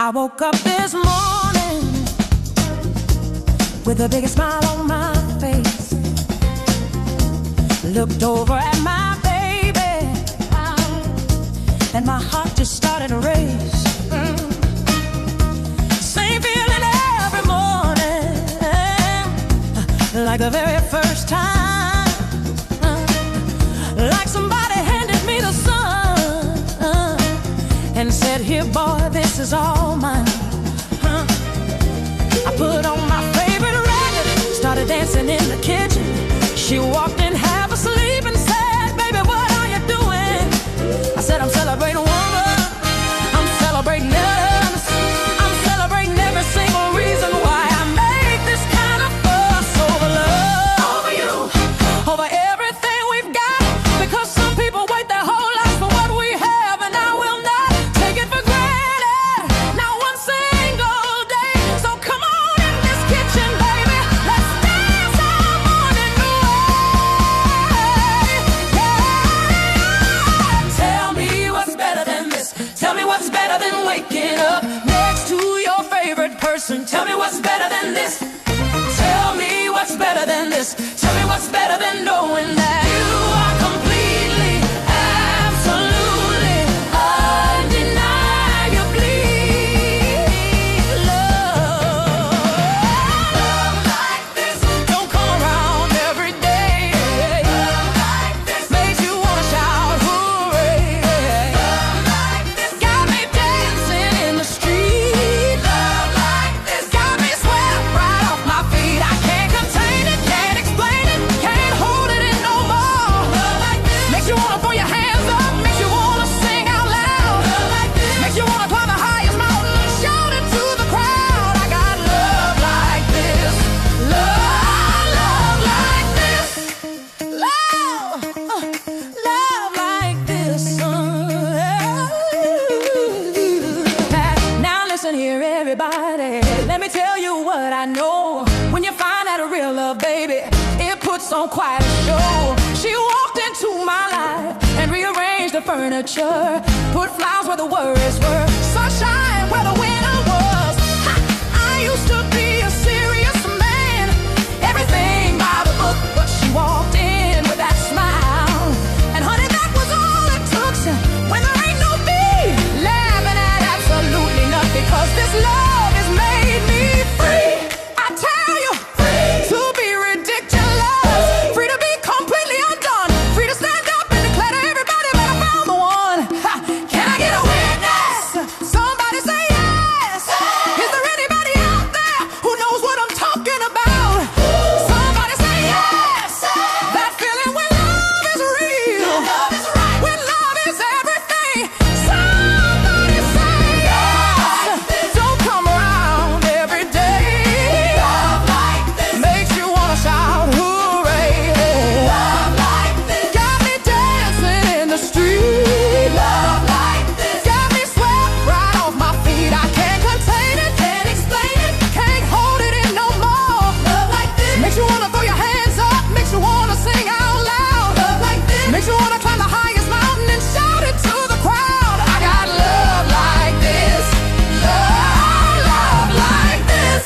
I woke up this morning with the biggest smile on my face. Looked over at my baby, and my heart just started to race. Same feeling every morning, like the very first time. Like somebody handed me the sun and said, "Here, boy, this is all mine." I put on my favorite record, started dancing in the kitchen. She walked in half asleep and said, "Baby, what are you doing?" I said, "I'm celebrating woman, I'm celebrating us, I'm celebrating every single reason why I make this kind of fuss over love, over you, over everything we've got. Because some people wait their whole life for what we have, and I will not take it for granted, not one single day. So come on in this kitchen, baby, let's dance all morning away. Yeah. Tell me what's better than this. Tell me what's better than waking up next to your favorite person. Tell me what's better than this. Tell me what's better than this. Tell me what's better than knowing that you are completely, absolutely, undeniably loved. Love like this don't come around every day. Love like this makes you wanna shout hooray. Love like this got me dancing in the street. Love like this got me sweating right off my feet. I can't contain it, can't explain it, can't hold it in no more. Love like this makes you wanna throw your hands up, makes you wanna sing out loud. Love like this makes you wanna climb the highest mountain and shout it to the crowd. I got love like this, love like this, love like this. Now listen here, everybody, let me tell you what I know. When you find out a real love, baby, it puts on quite a show. She walked into my life and rearranged the furniture, put flowers where the worries were, sunshine where the winter was. I used to be a serious man, everything by the book, but she walked in with that smile, and honey, that was all it took. When there ain't no me laughing at absolutely nothing, because this love has made me free. I tell you, free to be ridiculous, free to be completely undone, free to stand up and declare to everybody that I found the one. Can I get a witness? Somebody say yes. Is there anybody out there who knows what I'm talking about? Somebody say yes. That feeling when love is real, love is right, when love is everything. Somebody say yes. Don't come around every day. Love like this makes you wanna shout hooray. Love like this got me dancing in the street. Love like this got me swept right off my feet. I can't contain it, can't explain it, can't hold it in no more. Love like this makes you wanna throw your hands up, makes you wanna sing out loud. Love like this makes you wanna climb the highest mountain and shout it to the crowd. I got love like this, love like this,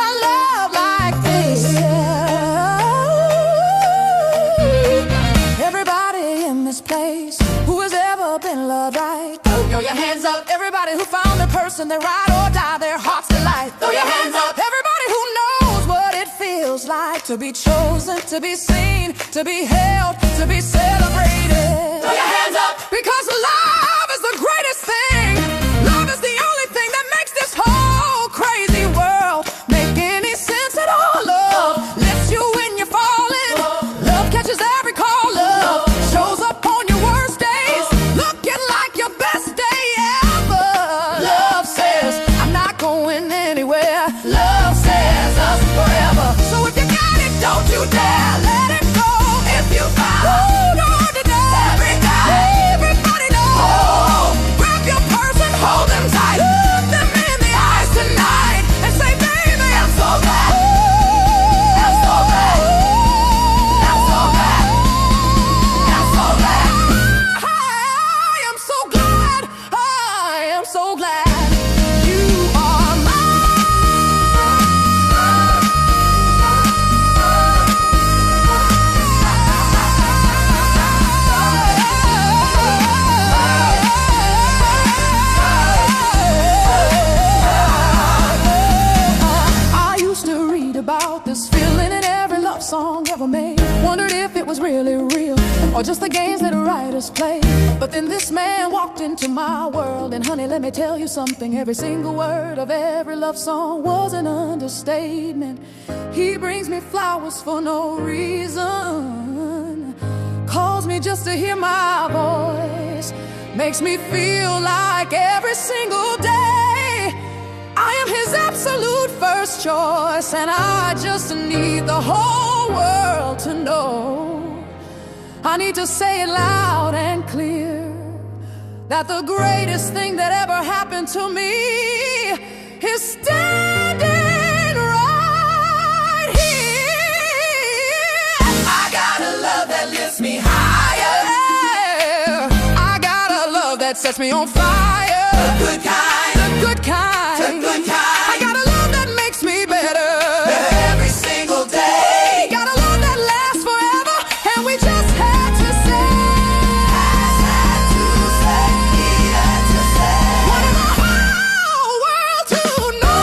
I love like this. Everybody in this place who has ever been loved right, throw your hands up. Everybody who found the person they ride or die, their heart's delight, throw your hands up. Everybody who knows what it feels like to be chosen, to be seen, to be held, to be celebrated, throw your hands up. Because love is the greatest thing. Love is the only thing that makes this whole crazy world make any sense at all. Love lifts you when you're falling. Love catches every call. Love shows up on your worst days, looking like your best day ever. Love says, I'm not going anywhere. Love says us forever. So if you got it, don't you dare let it go. If you found, hold on today. Every or just the games that writers play. But then this man walked into my world, and honey, let me tell you something. Every single word of every love song was an understatement. He brings me flowers for no reason, calls me just to hear my voice, makes me feel like every single day I am his absolute first choice. And I just need the whole world to know, I need to say it loud and clear, that the greatest thing that ever happened to me is standing right here. I got a love that lifts me higher, I got a love that sets me on fire. The good kind, the good kind, the good kind. I got a love that makes me better every single day. Got a love that lasts forever, and we just had to say, wanted the whole world to know.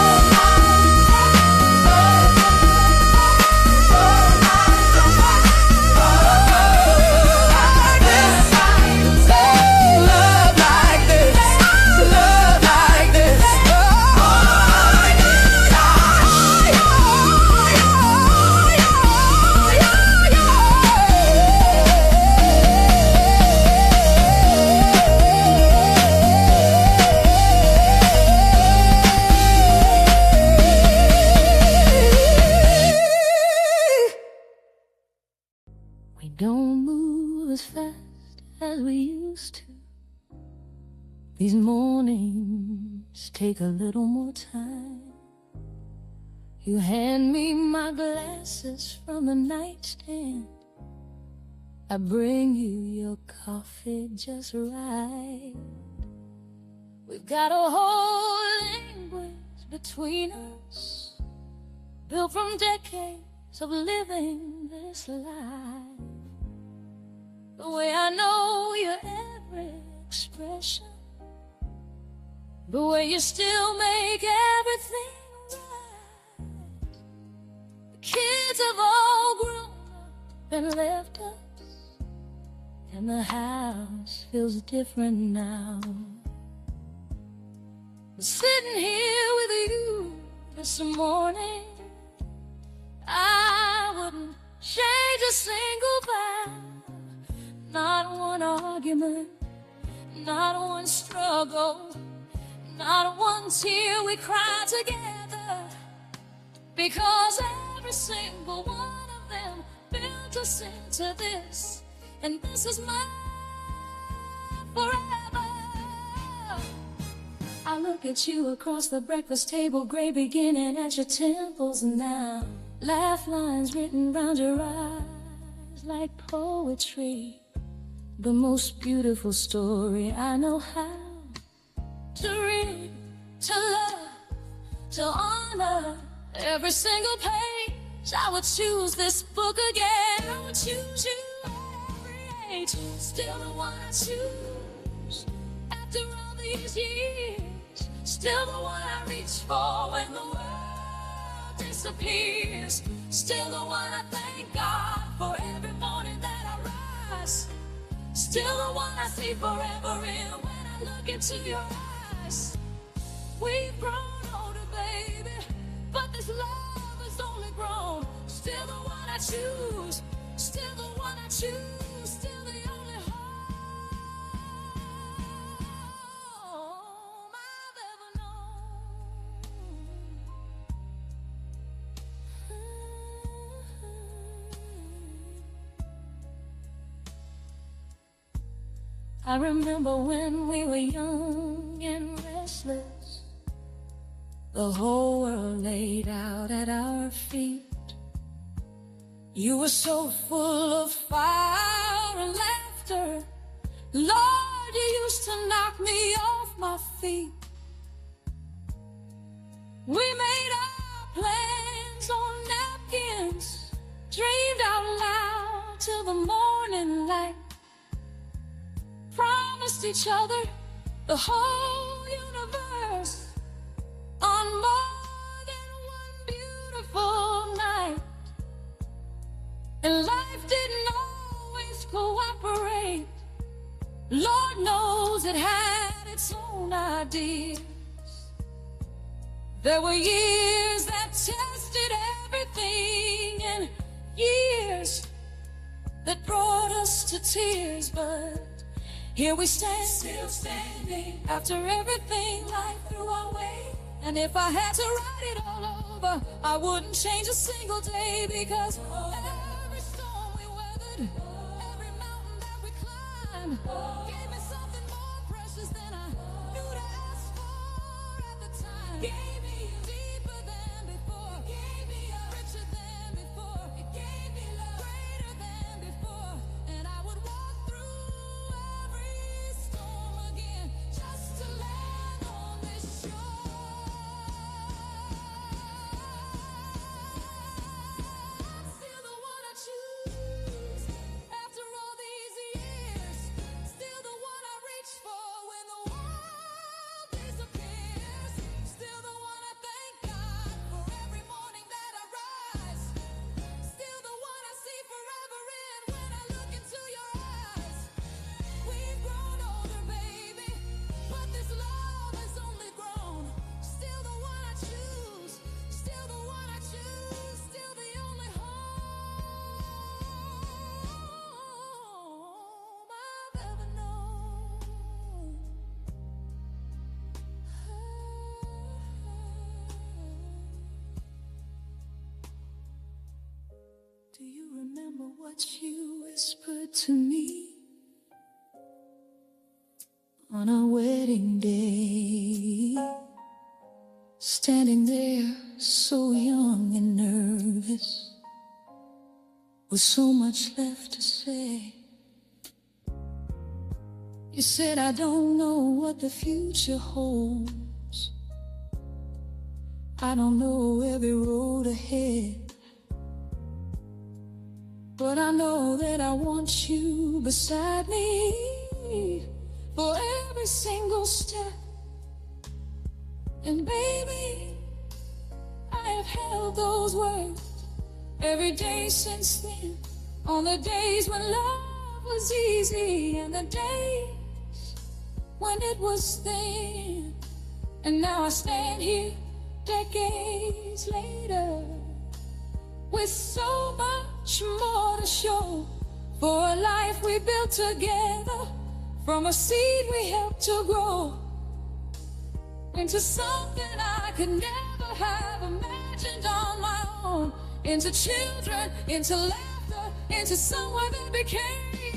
Love like this, love like this. We don't move as fast as we used to. These mornings take a little more time. You hand me my glasses from the nightstand, I bring you your coffee just right. We've got a whole language between us, built from decades of living this life. The way I know your every expression, the way you still make everything right. The kids have all grown up and left us, and the house feels different now. But sitting here with you this morning, I wouldn't change a single vow. Not one argument, not one struggle, not one tear we cried together, because every single one of them built us into this, and this is mine forever. I look at you across the breakfast table, gray beginning at your temples now. Laugh lines written round your eyes like poetry, the most beautiful story I know how to read, to love, to honor. Every single page I would choose this book again. I would choose you every age, still the one I choose. After all these years, still the one I reach for when the world disappears. Still the one I thank God for every morning that I rise. Still the one I see forever in when I look into your eyes. We've grown older, baby, but this love has only grown. Still the one I choose, still the one I choose, still the only home I've ever known. I remember when we were young and restless, the whole world laid out at our feet. You were so full of fire and laughter, Lord, you used to knock me off my feet. We made our plans on napkins, dreamed out loud till the morning light. Promised each other the whole universe on more than one beautiful night. And life didn't always cooperate. Lord knows it had its own ideas. There were years that tested everything, and years that brought us to tears, but here we stand, still standing, after everything life threw our way. And if I had to write it all over, I wouldn't change a single day, because every storm we weathered, every mountain that we climbed, gave me something more precious than I knew to ask for at the time. Gave me deeper than before, gave me richer than before, it gave me love greater than before, and I would walk through every storm again just to land on this shore. Still the one I choose after all these years. Still the one I reach for when the world disappears. Still the one I thank God for every morning that I rise. Still the one I see forever in when I look into your eyes. We've grown older, baby, but this love has only grown. Still the one I choose. Still the one I choose. Still the only home I've ever known. Do you remember what you whispered to me on our wedding day? Standing there so young and nervous, with so much left to say. You said, I don't know what the future holds, I don't know every road ahead, but I know that I want you beside me for every single step. And baby, I have held those words every day since then, on the days when love was easy and the days when it was thin. And now I stand here decades later with so much more to show for a life we built together, from a seed we helped to grow into something I could never have imagined on my own. Into children, into laughter, into someone that became the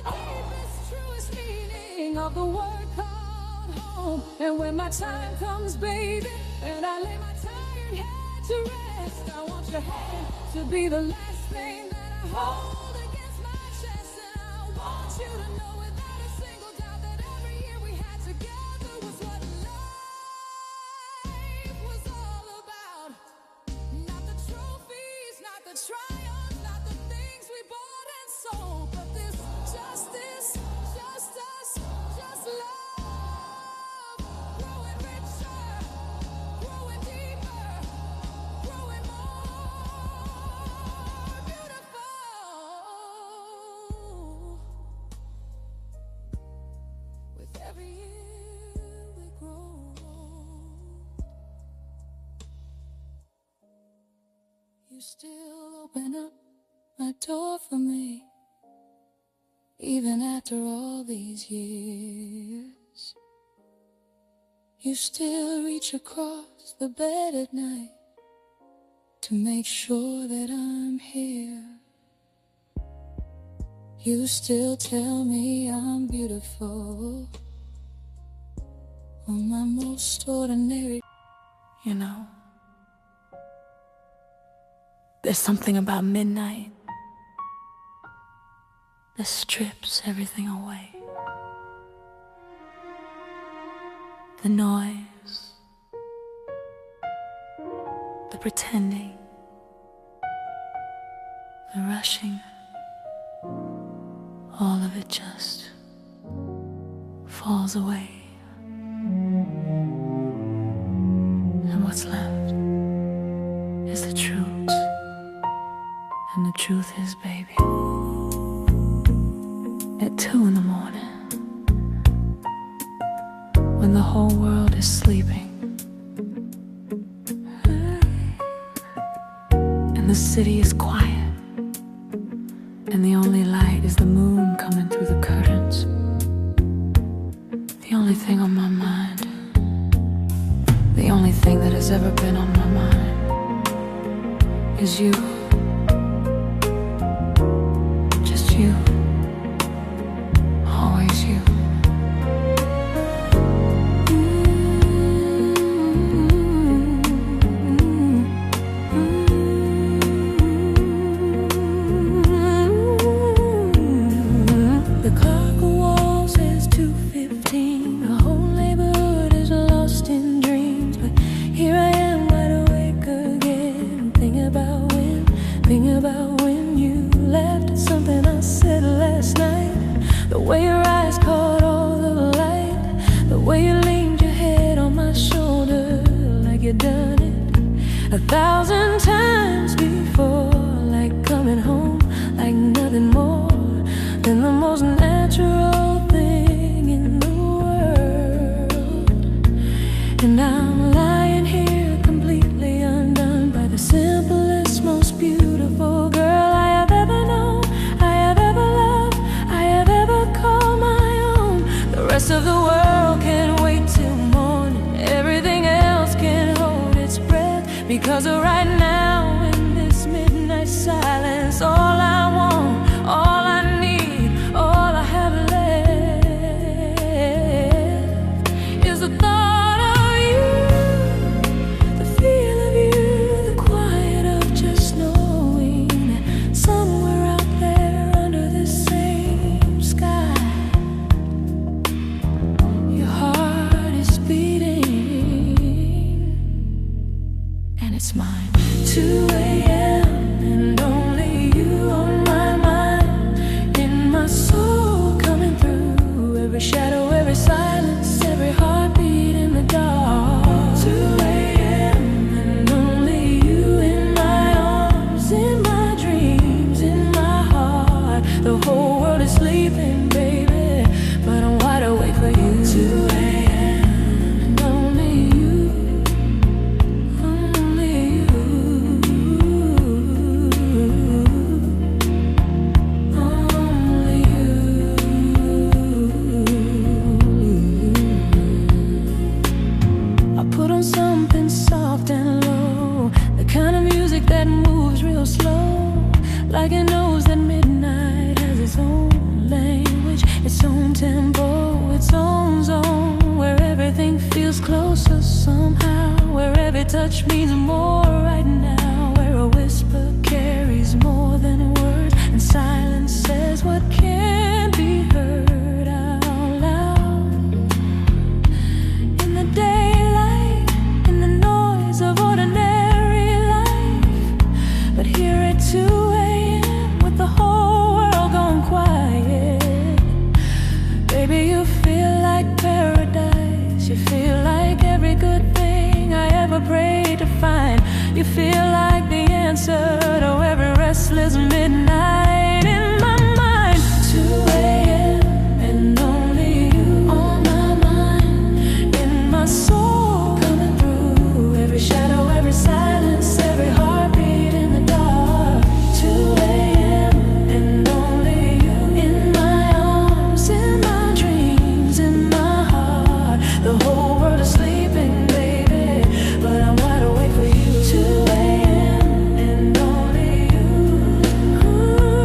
deepest, truest meaning of the word called home. And when my time comes, baby, and I lay my tired head to rest, I want your hand to be the last thing that I hold against my chest. And I want you to know without a single doubt that every year we had together was what life was all about. Not the trophies, not the triumphs, not the things we bought and sold, but this, just us, just love. Growing richer, growing deeper, growing more beautiful. With every year we grow old, you still open up my door for me, even after all these years. You still reach across the bed at night to make sure that I'm here. You still tell me I'm beautiful on my most ordinary. You know, there's something about midnight that strips everything away. The noise, the pretending, the rushing, all of it just falls away. And what's left is the truth. And the truth is, baby, at 2 in the morning, when the whole world is sleeping, and the city is quiet, and the only light is the moon coming through the curtains. The only thing on my mind, the only thing that has ever been on my mind is you. Just you. Always you. The clock wall says 2:15. The whole neighborhood is lost in dreams, but here I am wide awake again, thinking about when you laughed at something I said last night. The way your eyes caught all the light, the way you leaned your head on my shoulder like you'd done it 1,000 times before, like coming home, like nothing more than the most natural thing in the world. And I'm lying here completely undone by the simplest, most beautiful girl I have ever known, I have ever loved, I have ever called my own. The rest of the world can't wait till morning, everything else can hold its breath, because of right now in this midnight silence, all I want, all I need, all I have left is the thought of you, the feel of you, the quiet of just knowing that somewhere out there under this same sky, your heart is beating, and it's mine. 2 a.m. and only you on my mind, in my soul coming through, every shadow, every silence, every heartbeat in the dark. 2 a.m. and only you in my arms, in my dreams, in my heart. The whole world is sleeping, baby, but I'm wide awake for you. 2 a.m. and only you, only you, only you. I put on something soft and low, the kind of music that moves real slow, like it knows that midnight has its own language, its own tempo, its own zone, where everything feels closer somehow, where every touch means more right now, where a whisper carries more than words, and silence says what can't be heard out loud. In the daylight, in the noise of ordinary life, but here at 2 a.m. with the whole world gone quiet, baby, you feel like paradise, you feel like every good thing I ever prayed to find, you feel like the answer to every restless midnight in my mind. 2 a.m. and only you on my mind, in my soul coming through, every shadow, every silence, every heartbeat in the dark. 2 a.m. and only you in my arms, in my dreams, in my heart. The whole world is sleeping, baby, but I'm wide awake for you. 2 a.m. and only you. Ooh.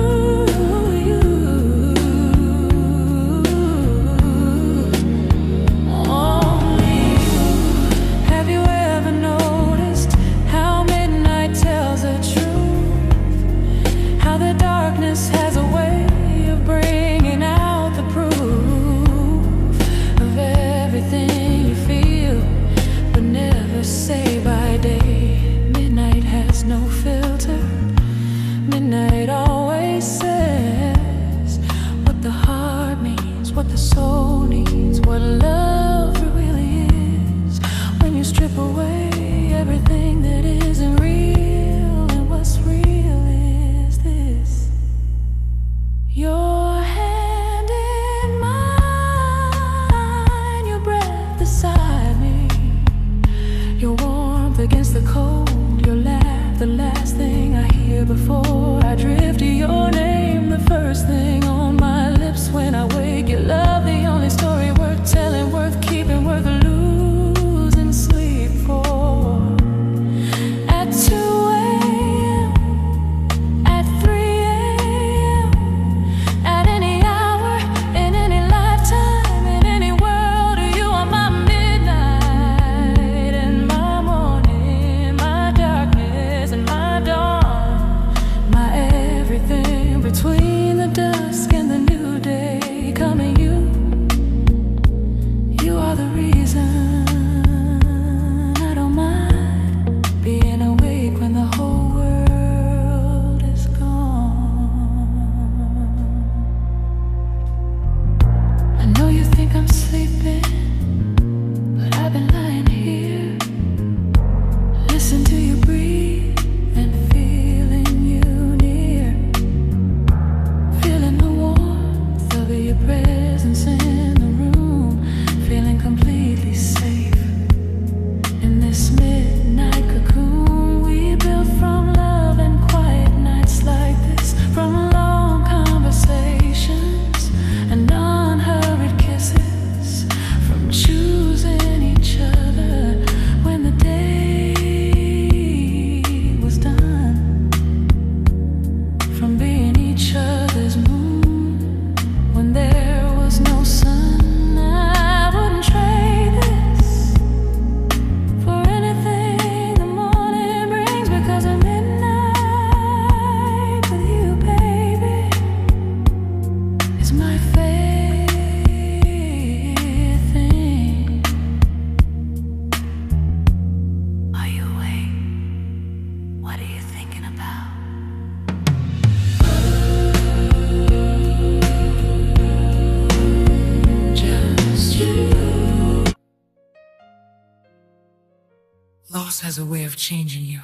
Loss has a way of changing you,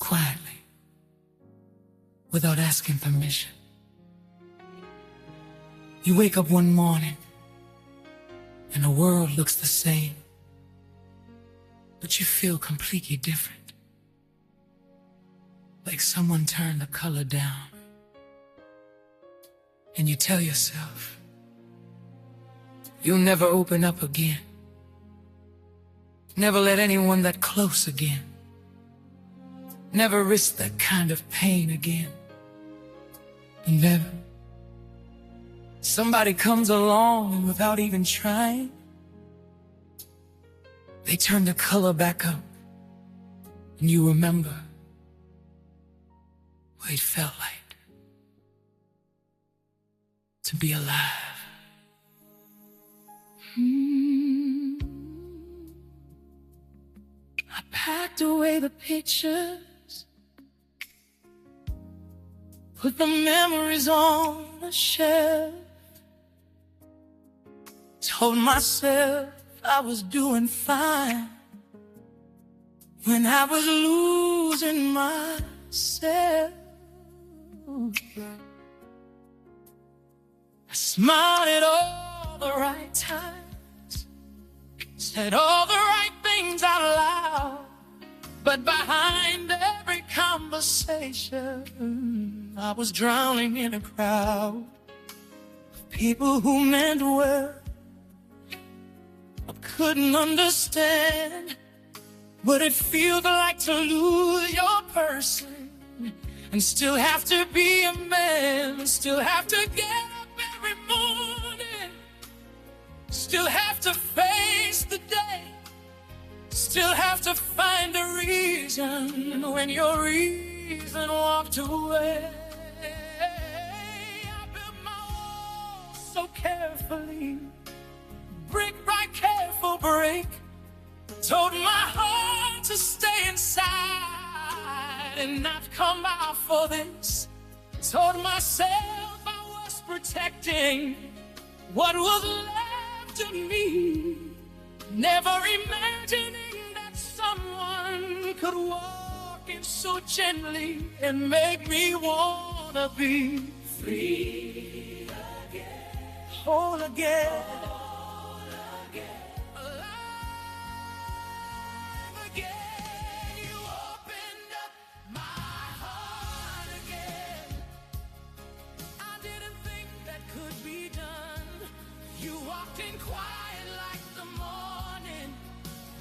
quietly, without asking permission. You wake up one morning, and the world looks the same, but you feel completely different. Like someone turned the color down. And you tell yourself, you'll never open up again. Never let anyone that close again. Never risk that kind of pain again. And then somebody comes along and without even trying, they turn the color back up. And you remember what it felt like to be alive. I packed away the pictures, put the memories on a shelf, told myself I was doing fine when I was losing myself. I smiled at all the right times, said all the right things out loud, but behind every conversation I was drowning in a crowd of people who meant well, but couldn't understand what it feels like to lose your person and still have to be a man, still have to get up every morning, still have to face the day, still have to find a reason when your reason walked away. I built my walls so carefully, brick by careful break, told my heart to stay inside and not come out for this. Told myself I was protecting what was left of me, never imagining that someone could walk in so gently and make me wanna be free again, whole again.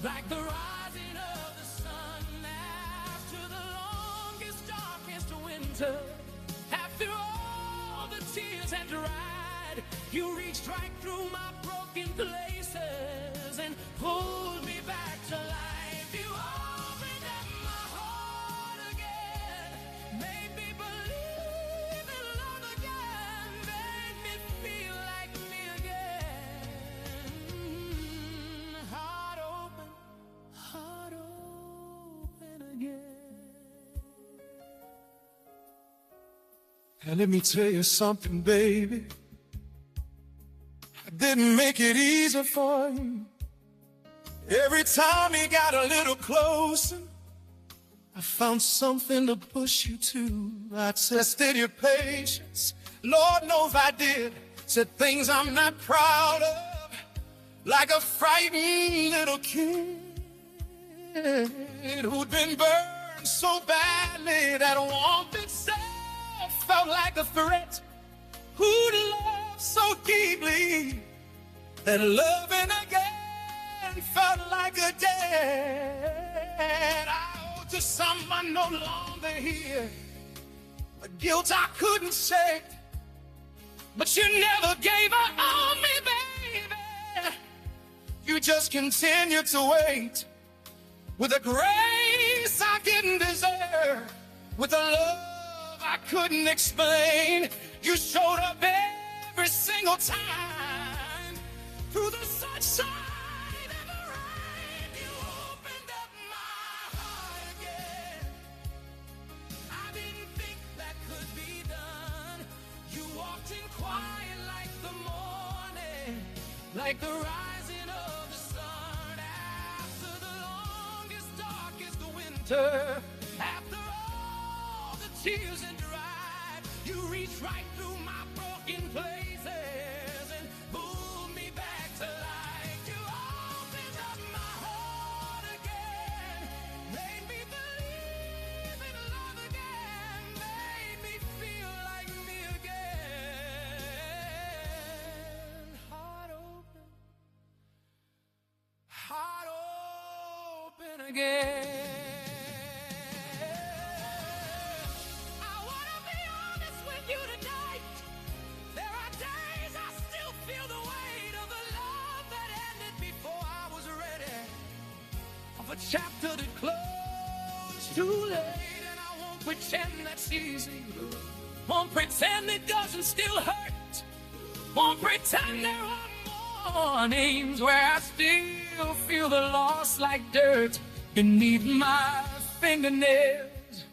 Like the rising of the sun after the longest, darkest winter. After all the tears had dried, you reached right through my broken places and pulled me back to life. You opened up my heart again, made me believe in love again, made me feel like me again. Heart open again. And let me tell you something, baby, I didn't make it easy for you. Every time you got a little closer, I found something to push you to. I tested your patience, Lord knows I did. Said things I'm not proud of, like a frightened little kid who'd been burned so badly that warmth itself felt like a threat, who'd loved so deeply that loving again felt like a debt I owed to someone no longer here, a guilt I couldn't shake. But you never gave up on me, baby. You just continued to wait with a grace I didn't deserve, with a love I couldn't explain. You showed up every single time, through the sunshine and the rain. You opened up my heart again. I didn't think that could be done. You walked in quiet like the morning, like the rising of the sun after the long winter. After all the tears had dried, you reached right through my broken places and pulled me back to life. You opened up my heart again, made me believe in love again, made me feel like me again. Heart open again. I wanna be honest with you tonight. There are days I still feel the weight of a love that ended before I was ready, of a chapter that closed too late. And I won't pretend that's easy, won't pretend it doesn't still hurt, won't pretend there are mornings where I still feel the loss like dirt beneath my fingernails,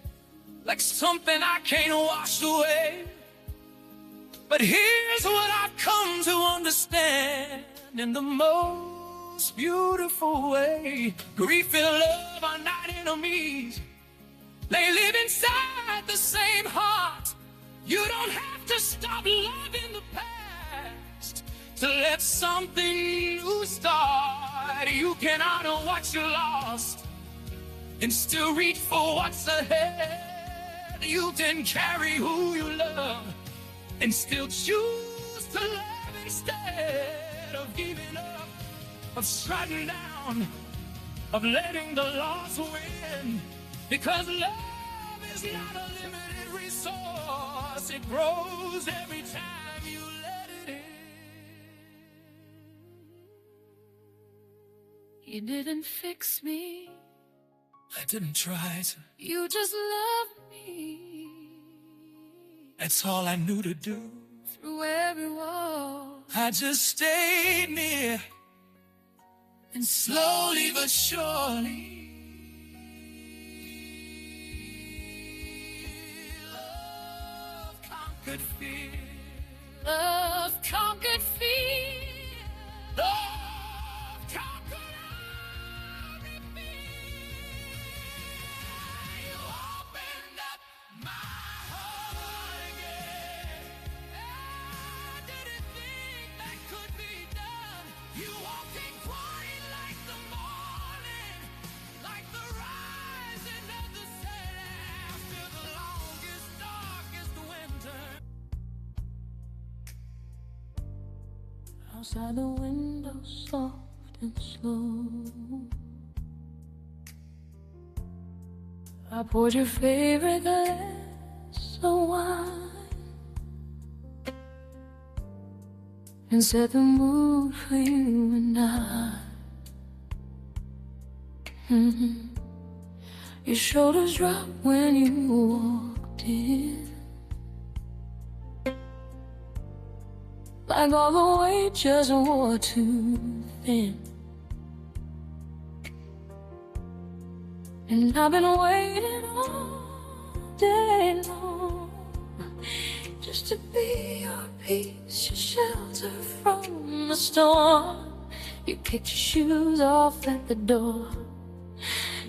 like something I can't wash away. But here's what I've come to understand in the most beautiful way: grief and love are not enemies, they live inside the same heart. You don't have to stop loving the past to let something new start. You can honor what you lost and still reach for what's ahead. You can carry who you love and still choose to love instead of giving up, of shutting down, of letting the loss win. Because love is not a limited resource, it grows every time you let it in. You didn't fix me, I didn't try to. You just loved me. That's all I knew to do. Through every wall, I just stayed near, and slowly but surely, love conquered fear. Love conquered fear. Love conquered every fear. You opened up my heart again. I didn't think that could be done. You walked in quiet like the morning, like the rising of the sun after the longest, darkest winter. Outside the window, soft and slow, I poured your favorite glass of wine and set the mood for you and I. Your shoulders dropped when you walked in, like all the weight just wore too thin. And I've been waiting all day long just to be your peace, your shelter from the storm. You kicked your shoes off at the door,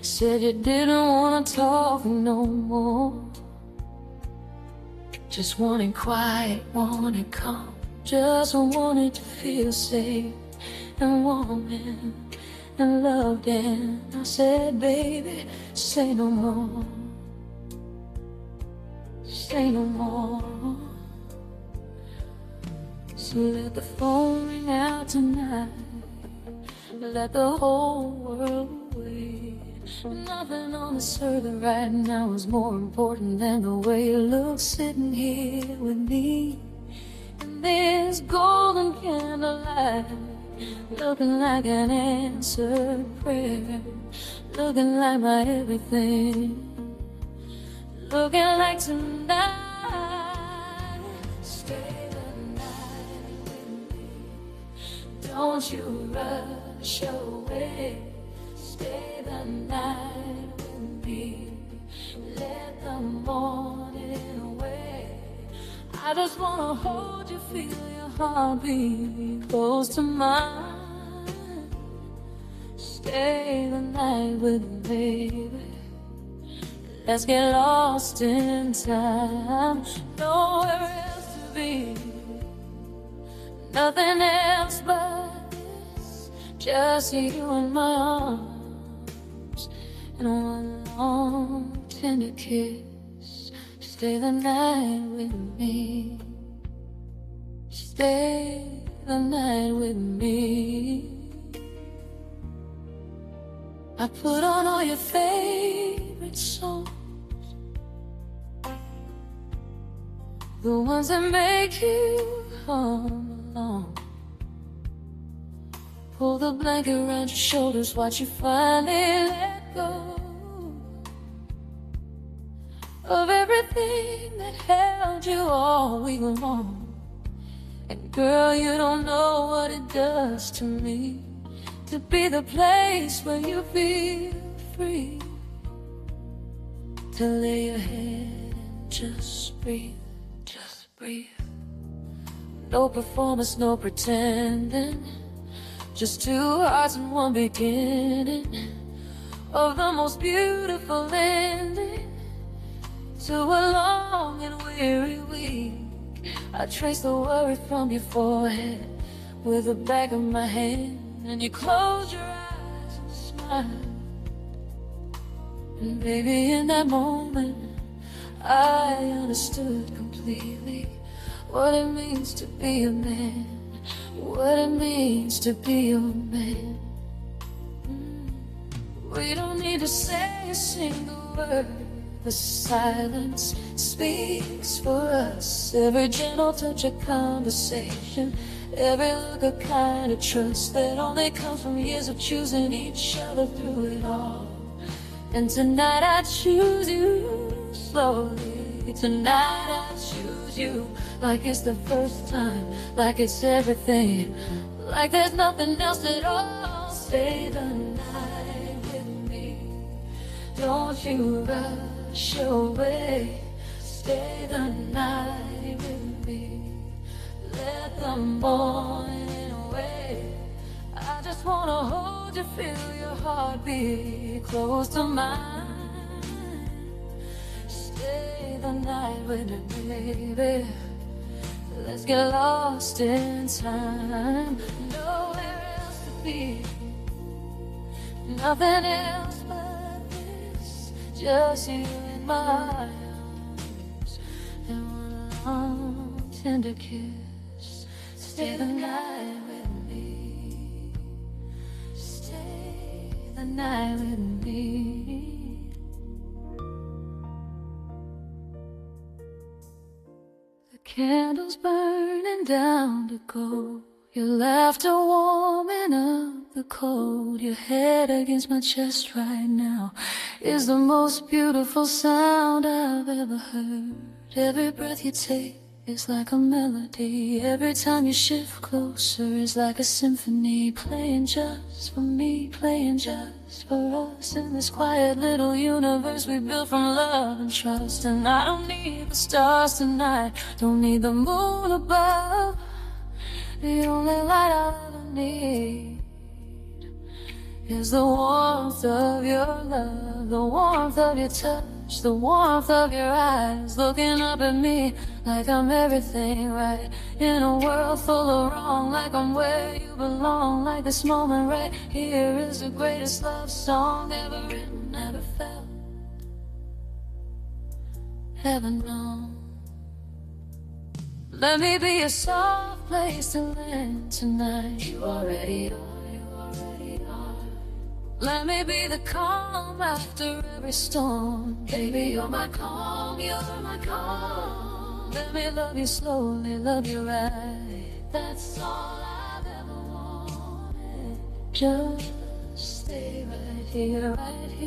said you didn't want to talk no more. Just wanted quiet, wanted calm, just wanted to feel safe and warm and loved. And I said, baby, say no more, say no more. So let the phone ring out tonight, let the whole world wait. Nothing on this earth right now is more important than the way you look sitting here with me in this golden candlelight, looking like an answered prayer, looking like my everything, looking like tonight. Stay the night with me, don't you rush away. Stay the night with me, let the morning away. I just wanna hold you, feel your heartbeat close to mine. Stay the night with me, baby. Let's get lost in time. Nowhere else to be, nothing else but this. Just you in my arms, and one long tender kiss. Stay the night with me. Stay the night with me. I put on all your favorite songs, the ones that make you come along. Pull the blanket around your shoulders, watch you finally let go of everything that held you all week long. And girl, you don't know what it does to me to be the place where you feel free to lay your head and just breathe, just breathe. No performance, no pretending, just two hearts and one beginning of the most beautiful ending to a long and weary week. I trace the worry from your forehead with the back of my hand, and you close your eyes and smile. And baby, in that moment, I understood completely what it means to be a man, what it means to be a man. We don't need to say a single word, the silence speaks for us. Every gentle touch of conversation, every look of kind of trust that only comes from years of choosing each other through it all. And tonight I choose you slowly. Tonight I choose you like it's the first time, like it's everything, like there's nothing else at all. Stay the night with me, don't you rush away. Stay the night with me, let the morning away. I just wanna hold you, feel your heartbeat close to mine. Stay the night with me, baby. Let's get lost in time. Nowhere else to be, nothing else but this. Just you in my arms, and one long tender kiss. Stay the night with me. Stay the night with me. The candles burning down to go, your laughter warming up the cold. Your head against my chest right now is the most beautiful sound I've ever heard. Every breath you take is like a melody. Every time you shift closer is like a symphony, playing just for me, playing just for us. In this quiet little universe we built from love and trust. And I don't need the stars tonight, don't need the moon above. The only light I'll ever need is the warmth of your love, the warmth of your touch, the warmth of your eyes, looking up at me like I'm everything right in a world full of wrong, like I'm where you belong. Like this moment right here is the greatest love song ever written, ever felt, ever known. Let me be a soft place to land tonight. You already are, you already are. Let me be the calm after every storm. Baby, you're my calm, you're my calm. Let me love you slowly, love you right. That's all I've ever wanted. Just stay right here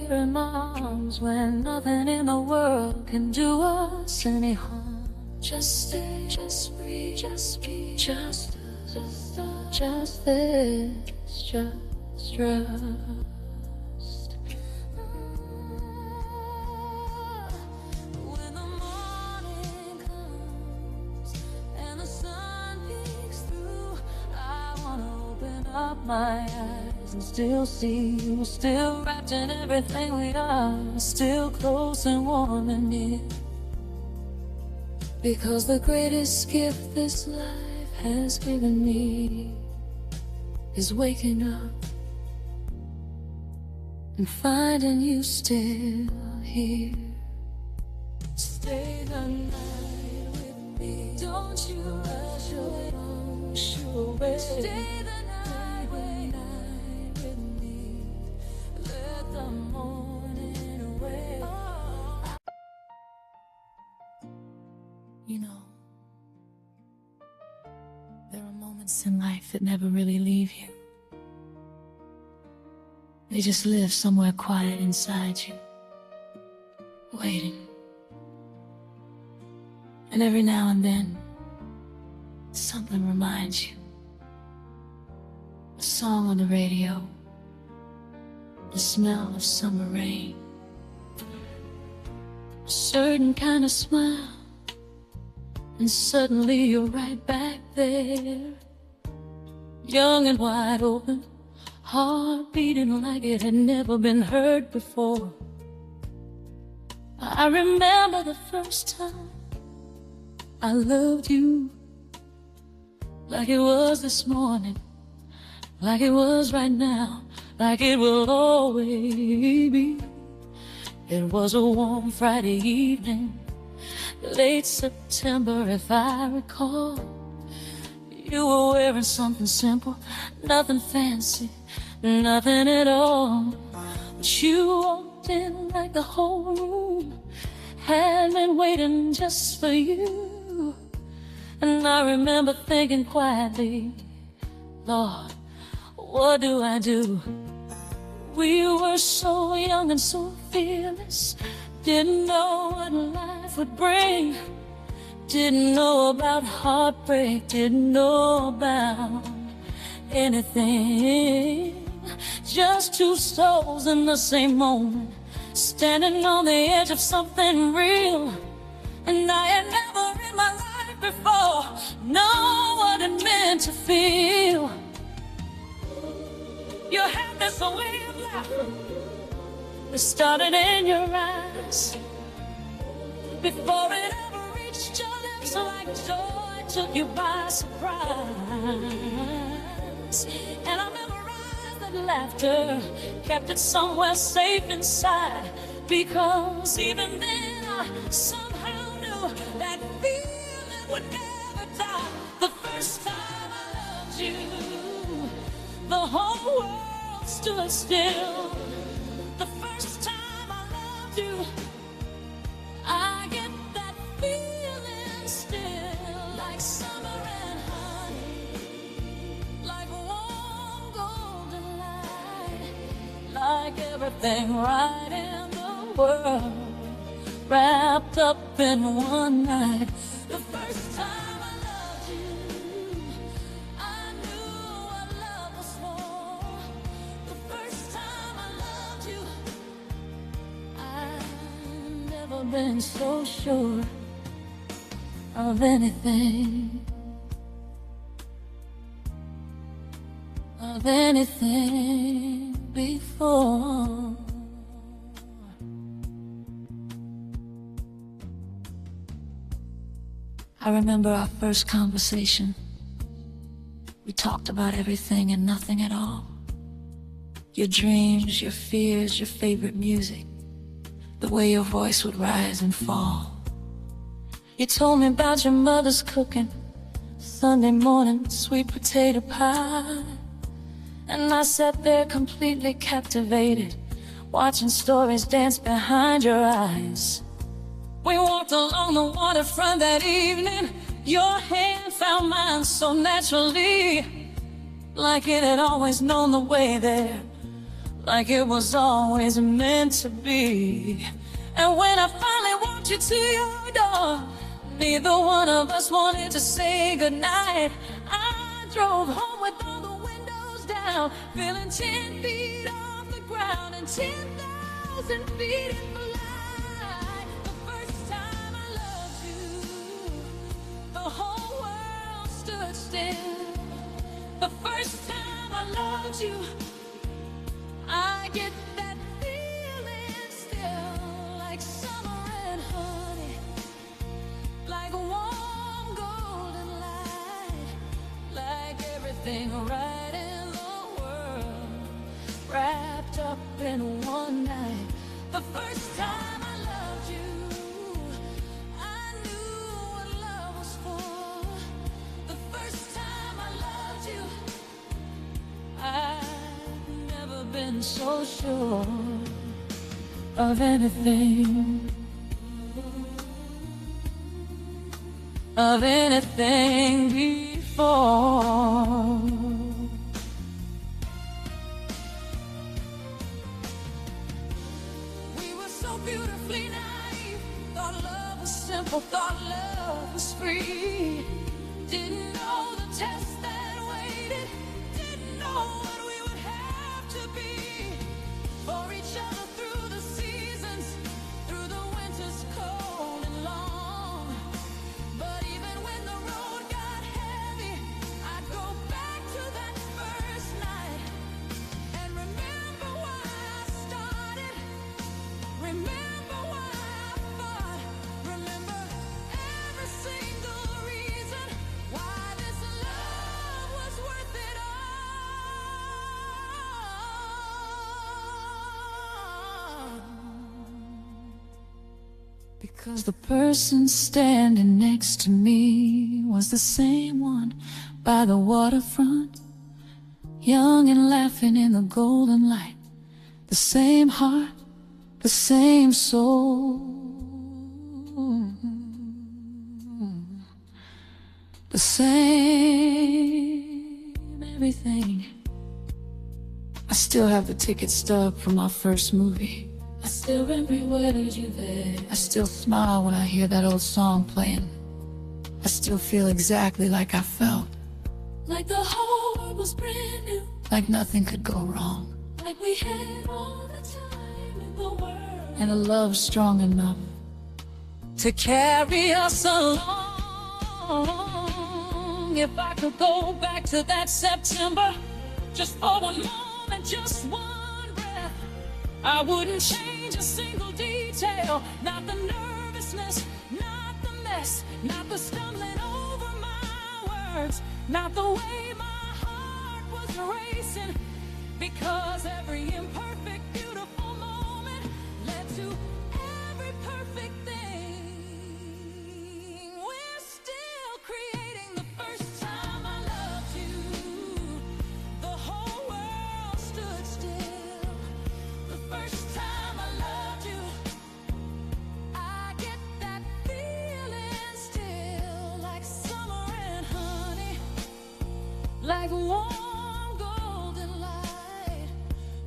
in my arms, when nothing in the world can do us any harm. Just stay, just breathe, just be, just this, just trust. When the morning comes and the sun peeks through, I wanna open up my eyes and still see we're still wrapped in everything we are, still close and warm and near. Because the greatest gift this life has given me is waking up and finding you still here. Stay the night with me, don't you rush away, away. Stay the night with me, let the morning away. You know, there are moments in life that never really leave you. They just live somewhere quiet inside you, waiting. And every now and then, something reminds you. A song on the radio, the smell of summer rain, a certain kind of smile, and suddenly you're right back there, young and wide open, heart beating like it had never been heard before. I remember the first time I loved you, like it was this morning, like it was right now, like it will always be. It was a warm Friday evening, late September if I recall. You were wearing something simple, nothing fancy, nothing at all. But you walked in like the whole room had been waiting just for you. And I remember thinking quietly, Lord, what do I do? We were so young and so fearless, didn't know what life would bring, didn't know about heartbreak, didn't know about anything. Just two souls in the same moment, standing on the edge of something real. And I had never in my life before known what it meant to feel. You had this way of life that started in your eyes, before it ever reached your lips, like joy took you by surprise. And I memorized that laughter, kept it somewhere safe inside, because even then I somehow knew that feeling would never die. The first time I loved you, the whole world stood still. The first time I loved you, I get that feeling still, like summer and honey, like warm golden light, like everything right in the world, wrapped up in one night. The first time I loved you, I knew what love was for. The first time I loved you, I've never been so sure of anything, before. I remember our first conversation. We talked about everything and nothing at all. Your dreams, your fears, your favorite music, the way your voice would rise and fall. You told me about your mother's cooking, Sunday morning sweet potato pie. And I sat there completely captivated, watching stories dance behind your eyes. We walked along the waterfront that evening. Your hand found mine so naturally, like it had always known the way there, like it was always meant to be. And when I finally walked you to your door, neither one of us wanted to say goodnight. I drove home with all the windows down, feeling 10 feet off the ground and 10,000 feet in flight. The first time I loved you, the whole world stood still. The first time I loved loved you. I get that feeling still, like summer and honey, like a warm golden light, like everything right in the world, wrapped up in one night. The first time I loved you, I knew what love was for. The first time I loved you, I've never been so sure of anything, before. We were so beautifully naive, thought love was simple, thought love was free. Didn't know the test that waited, didn't know what we would have to be for each other through the seasons, through the winters cold and long. But even when the road got heavy, I'd go back to that first night and remember why I started, remember why I fought, remember every single reason why this love was worth it all. Because the person standing next to me was the same one by the waterfront, young and laughing in the golden light, the same heart, the same soul, the same everything. I still have the ticket stub from our first movie. I still remember where you there. I still smile when I hear that old song playing. I still feel exactly like I felt, like the whole world was brand new, like nothing could go wrong, like we had all the time in the world, and a love strong enough to carry us along. If I could go back to that September, just for one moment, just one breath, I wouldn't change a single detail. Not the nervousness, not the mess, not the stumbling over my words, not the way my heart was racing, because every imperfect, beautiful moment led to every perfect thing. We're still creating the first time I loved you. The whole world stood still. The first time I loved you, I get that feeling still, like summer and honey, like warm golden light,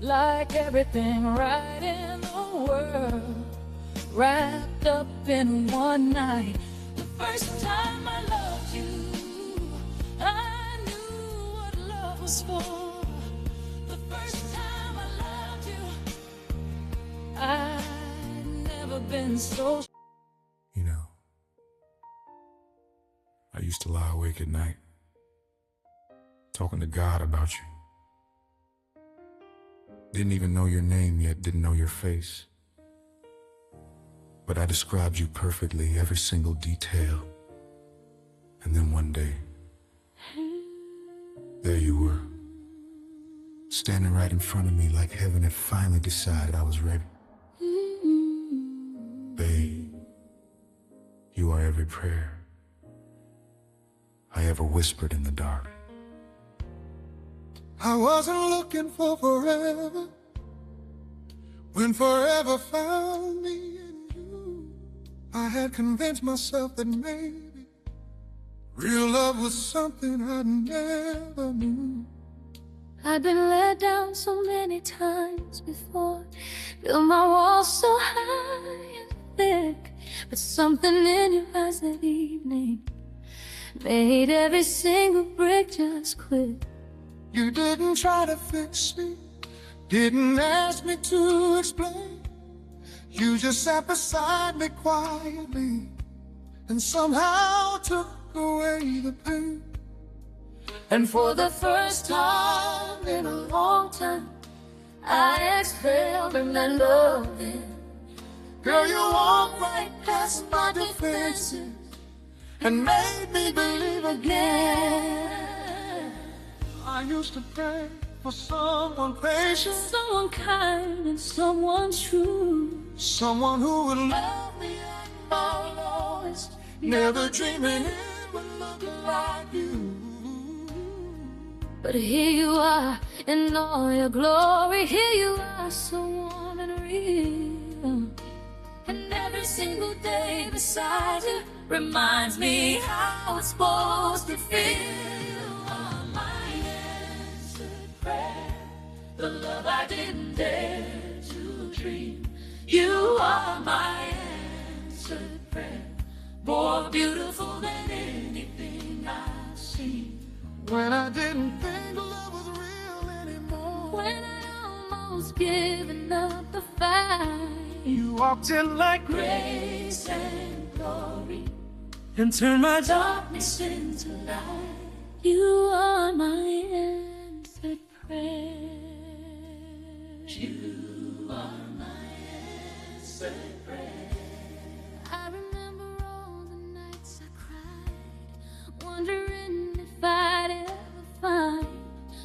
like everything right in the world, wrapped up in one night. The first time I loved you, I knew what love was for. The first time I loved you, I'd never been so. You know, I used to lie awake at night, talking to God about you. Didn't even know your name yet, didn't know your face. But I described you perfectly, every single detail. And then one day, there you were, standing right in front of me like heaven had finally decided I was ready. Babe, you are every prayer I ever whispered in the dark. I wasn't looking for forever, when forever found me in you. I had convinced myself that maybe real love was something I never knew. I've been let down so many times before, built my walls so high and thick, but something in your eyes that evening made every single break just click. You didn't try to fix me, didn't ask me to explain. You just sat beside me quietly and somehow took away the pain. And for the first time in a long time, I exhaled and I loved it. Girl, you walked right past my defenses and made me believe again. I used to pray for someone patient, someone kind and someone true, someone who would love me at my lowest, never dreaming it would look like you. But here you are in all your glory. Here you are, so warm and real. And every single day beside you reminds me how it's supposed to feel. You are my answered prayer, the love I didn't dare to dream. You are my answered prayer, more beautiful than anything I've seen. When I didn't think love was real anymore, when I almost given up the fight, you walked in like grace and glory and turned my darkness into light. You are my answered prayer. You are my answered prayer. I remember all the nights I cried, wondering if I'd ever find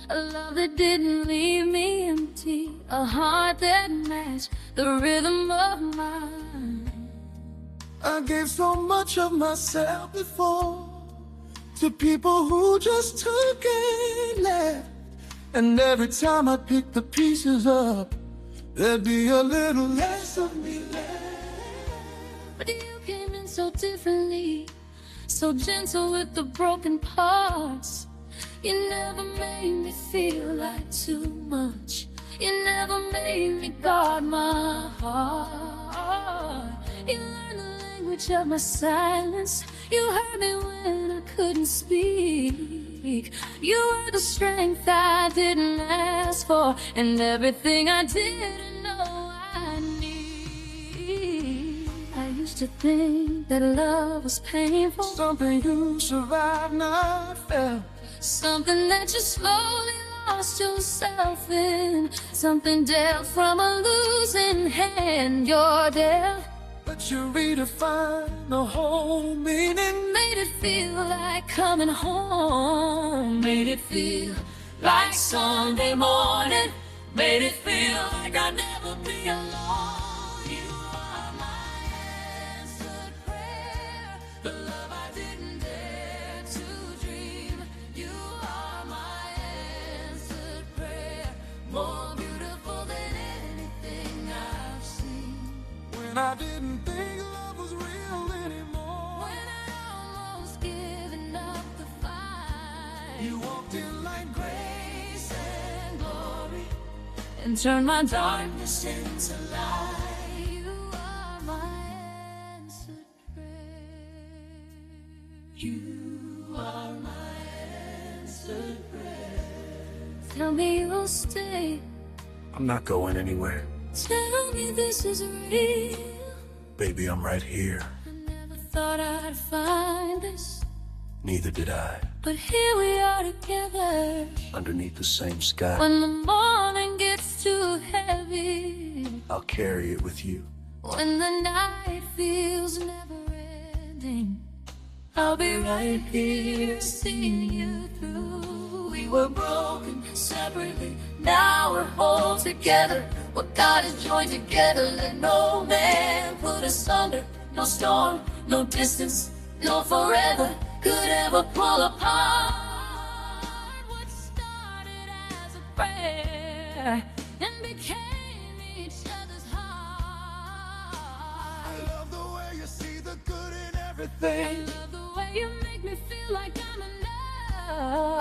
a love that didn't leave me empty, a heart that matched the rhythm of mine. I gave so much of myself before to people who just took and left. And every time I picked the pieces up, there'd be a little less of me left. But you came in so differently, so gentle with the broken parts. You never made me feel like too much. You never made me guard my heart. You learned the language of my silence. You heard me when I couldn't speak. You were the strength I didn't ask for, and everything I didn't know I need. I used to think that love was painful, something you survived, not felt, something that you slowly lost yourself in, something dealt from a losing hand. You're dealt, but you redefined the whole meaning. made it feel like coming home, made it feel like Sunday morning, made it feel like I'd never be alone. You are my answered prayer, the love I didn't dare to dream. You are my answered prayer, more beautiful than anything I've seen. When I didn't think love was real anymore, When I almost given up the fight, you walked in like grace and glory and turned my darkness into light. You are my answered prayer. You are my answered prayer. Tell me you'll stay. I'm not going anywhere. Tell me this is real. Baby, I'm right here. I never thought I'd find this, Neither did I. but here we are together. Underneath the same sky, When the morning gets too heavy, I'll carry it with you. when the night feels never ending, I'll be right here seeing you through. We were broken separately, now we're whole together. What God has joined together, let no man put asunder. No storm, no distance, no forever could ever pull apart what started as a prayer and became each other's heart. I love the way you see the good in I everything. love the way you make me feel like I'm I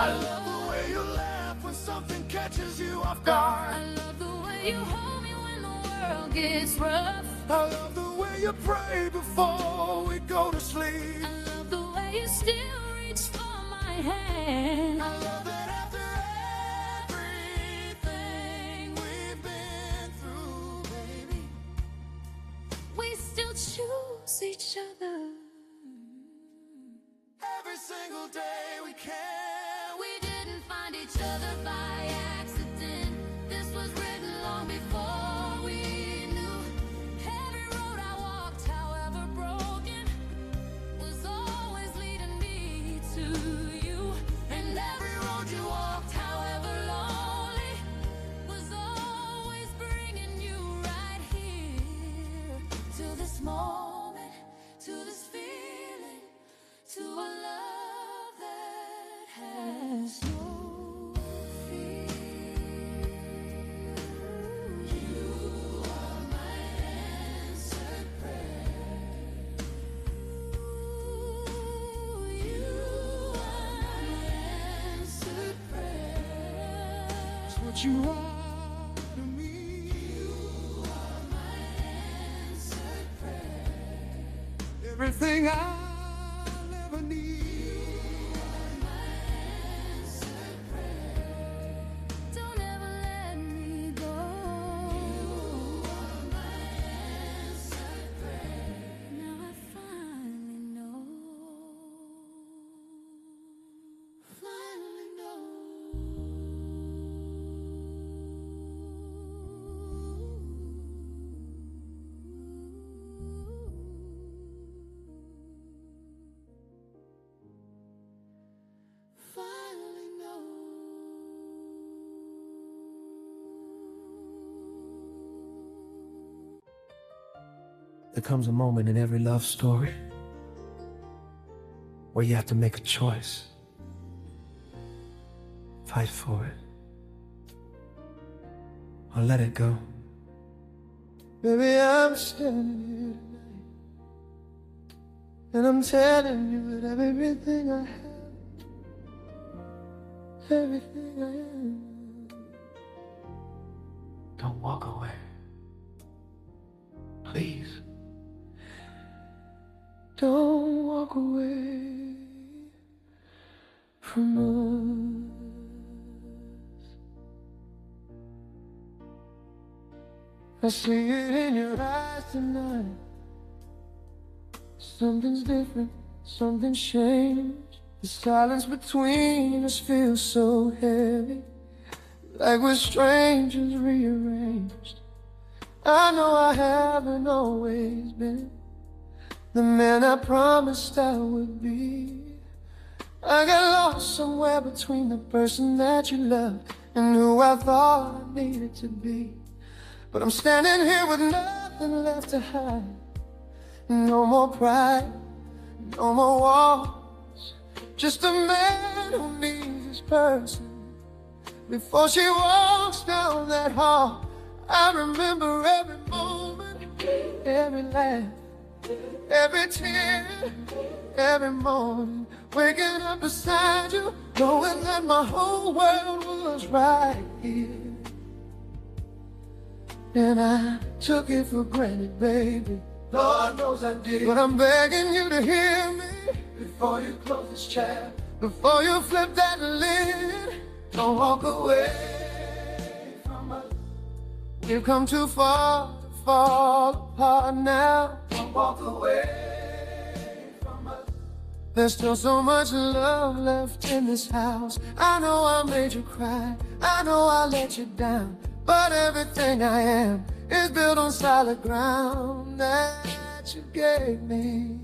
enough. love the way you laugh when something catches you off guard. I love the way you hold me when the world gets rough. I love the way you pray before we go to sleep. I love the way you still reach for my hand. I love that after everything we've been through, baby, We still choose each other. every single day we can. We what you are to me. You are my answered prayer. Everything I'll ever need. You are my answered prayer. Don't ever let me go. You are my answered prayer. Now I finally know. Finally know. Finally know. There comes a moment in every love story where you have to make a choice. Fight for it, or let it go. Baby, I'm standing here tonight, and I'm telling you that everything I have, everything I am, don't walk away. Please. Don't walk away from us. I see it in your eyes tonight. Something's different, something's changed. The silence between us feels so heavy, like we're strangers rearranged. I know I haven't always been the man I promised I would be. I got lost somewhere between the person that you loved and who I thought I needed to be. But I'm standing here with nothing left to hide. No more pride, no more walls. Just a man who needs his person. Before she walks down that hall, I remember every moment, every laugh, every tear, every morning, waking up beside you, knowing that my whole world was right here. And I took it for granted, baby. Lord knows I did. But I'm begging you to hear me before you close this chapter, before you flip that lid. Don't walk away from us. We've come too far to fall apart now. Don't walk away from us. There's still so much love left in this house. I know I made you cry, I know I let you down, but everything I am is built on solid ground that you gave me.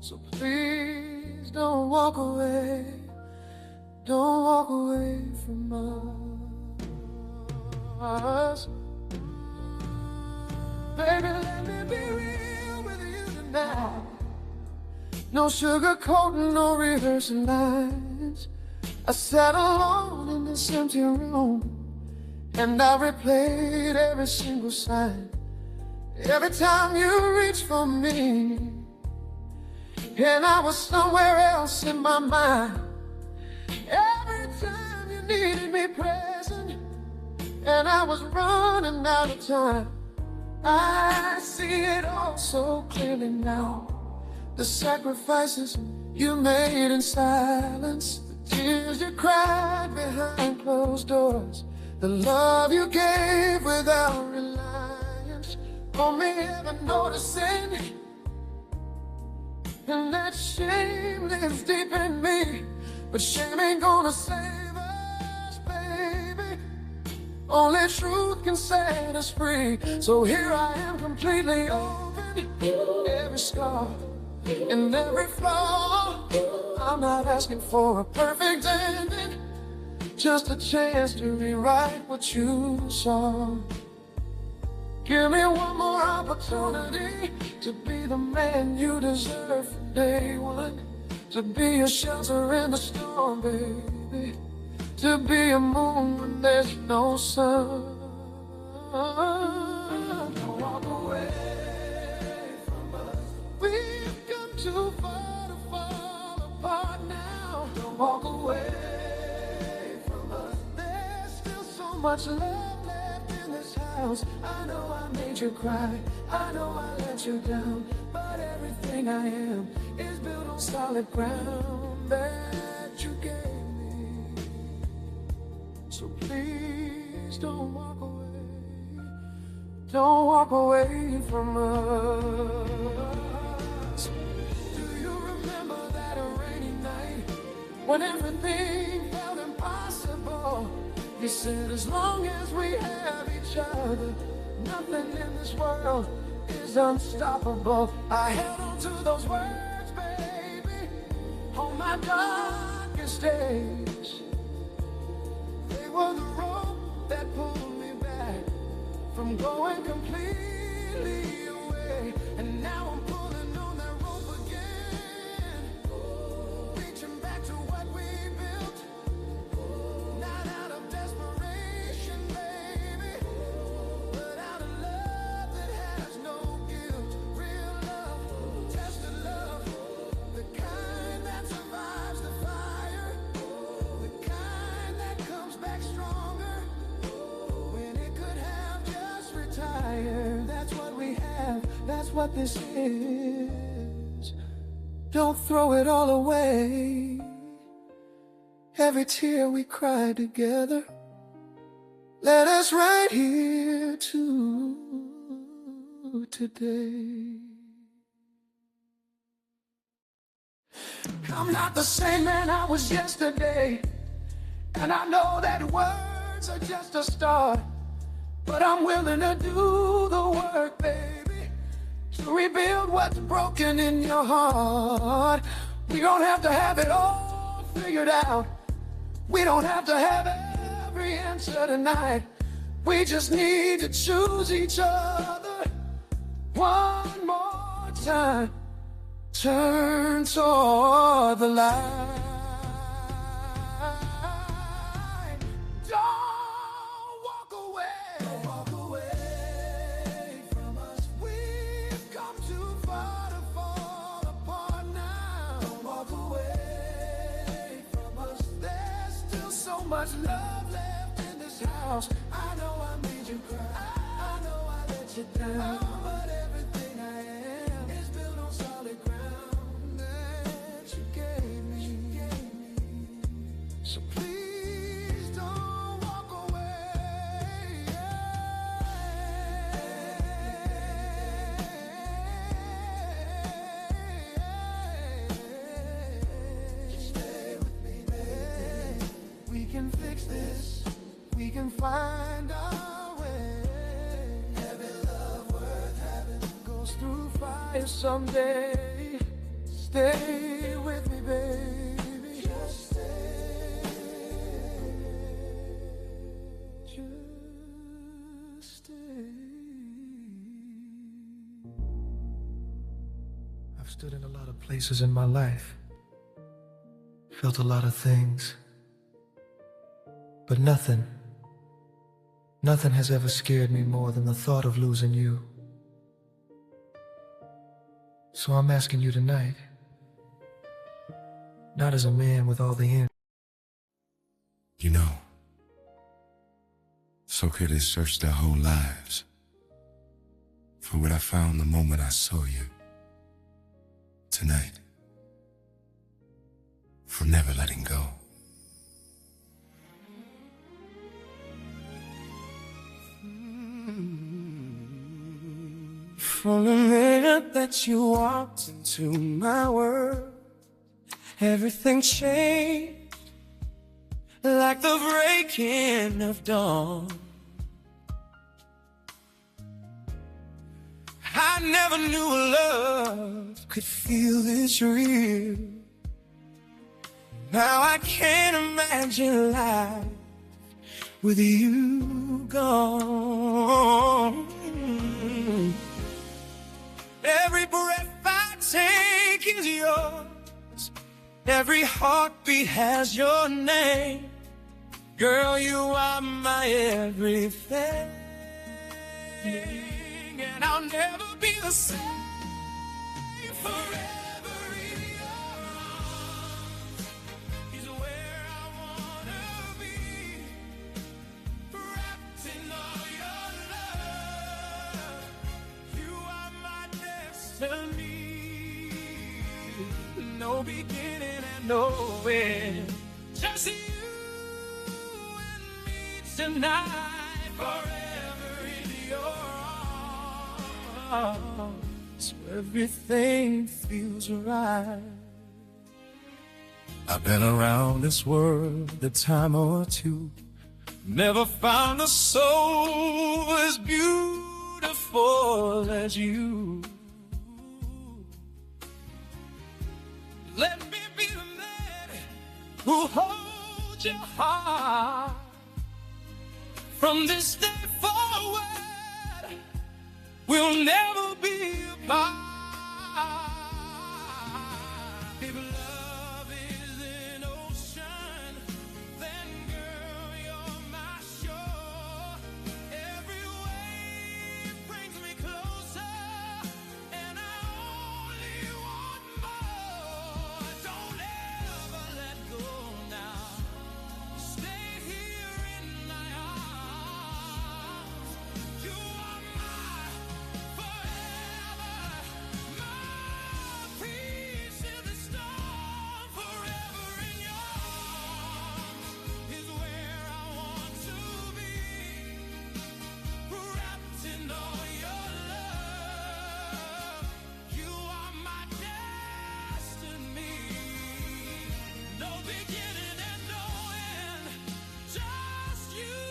So please don't walk away. Don't walk away from us. Baby, let me be real with you tonight. No sugarcoating, no rehearsing lines. I sat alone in this empty room, and I replayed every single sign. Every time you reached for me, and I was somewhere else in my mind. Every time you needed me present, and I was running out of time. I see it all so clearly now. The sacrifices you made in silence, the tears you cried behind closed doors, the love you gave without reliance on me ever noticing. And that shame lives deep in me, but shame ain't gonna save us, baby. Only truth can set us free. So here I am, completely open. Every scar and every flaw. I'm not asking for a perfect ending, just a chance to rewrite what you saw. Give me one more opportunity to be the man you deserve from day one. To be a shelter in the storm, baby. To be a moon when there's no sun. Don't walk away from us. We've come too far to fall apart now. Don't walk away from us. There's so much love left in this house. I know I made you cry, I know I let you down, but everything I am is built on solid ground that you gave me. So please don't walk away, don't walk away from us. Do you remember that rainy night when everything felt impossible? You said as long as we have each other, nothing in this world is unstoppable. I held on to those words, baby, on my darkest days. They were the rope that pulled me back from going completely away. And now I'm pulling on that rope again, reaching back to what we built. Not out of desperation, baby, but out of love that has no guilt. Real love, tested love, the kind that survives the fire, the kind that comes back stronger when it could have just retired. That's what we have, that's what this is. Don't throw it all away. Every tear we cried together led us right here to today. I'm not the same man I was yesterday, and I know that words are just a start, but I'm willing to do the work, baby, to rebuild what's broken in your heart. We don't have to have it all figured out. We don't have to have every answer tonight. We just need to choose each other one more time. Turn toward the light. Don't walk away. Don't walk away from us. We've come too far to fall apart now. Don't walk away from us. There's still so much love left in this house. I know I made you cry, I know I let you down, but everything I am is built on solid ground that you gave me. So please don't walk away. Just stay with me, baby. We can fix this, we can find our way. Every love worth having goes through fire someday. Stay with me, baby. Just stay. Just stay. I've stood in a lot of places in my life, felt a lot of things, but nothing has ever scared me more than the thought of losing you. So I'm asking you tonight, not as a man with all the answers. You know, so could have searched their whole lives for what I found the moment I saw you. Tonight, for never letting go. From the minute that you walked into my world, everything changed like the breaking of dawn. I never knew love could feel this real. Now I can't imagine life with you gone. Every breath I take is yours. Every heartbeat has your name. Girl, you are my everything. And I'll never be the same. Forever in your arms is where I wanna be. no beginning and no end. Just you and me tonight, forever in your arms, where everything feels right. I've been around this world a time or two, never found a soul as beautiful as you. Let me be the man who holds your heart. From this day forward, we'll never be apart. If love is an ocean, then girl, you're my shore. Every wave brings me closer, and I only want more. Don't ever let go now. Stay here in my arms. You are my forever, my peace in the storm. Forever in your arms is where I want to be, wrapped in all your love. You are my destiny, no beginning and no end. Just you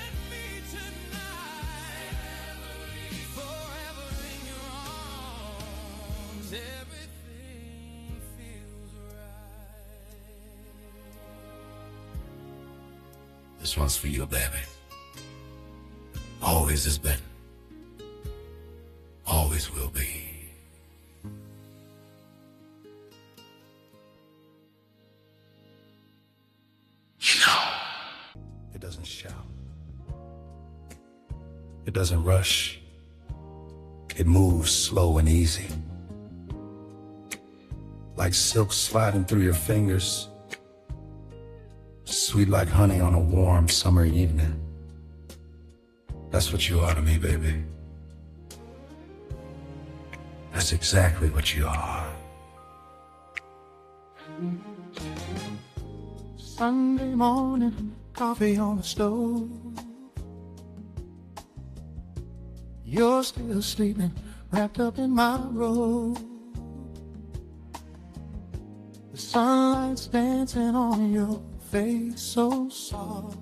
and me tonight, forever in your arms. Everything feels right. This one's for you, baby. Always has been, always will be. It doesn't shout. It doesn't rush. It moves slow and easy, like silk sliding through your fingers, sweet like honey on a warm summer evening. That's what you are to me, baby. That's exactly what you are. Sunday morning, coffee on the stove. You're still sleeping, wrapped up in my robe. The sunlight's dancing on your face, so soft.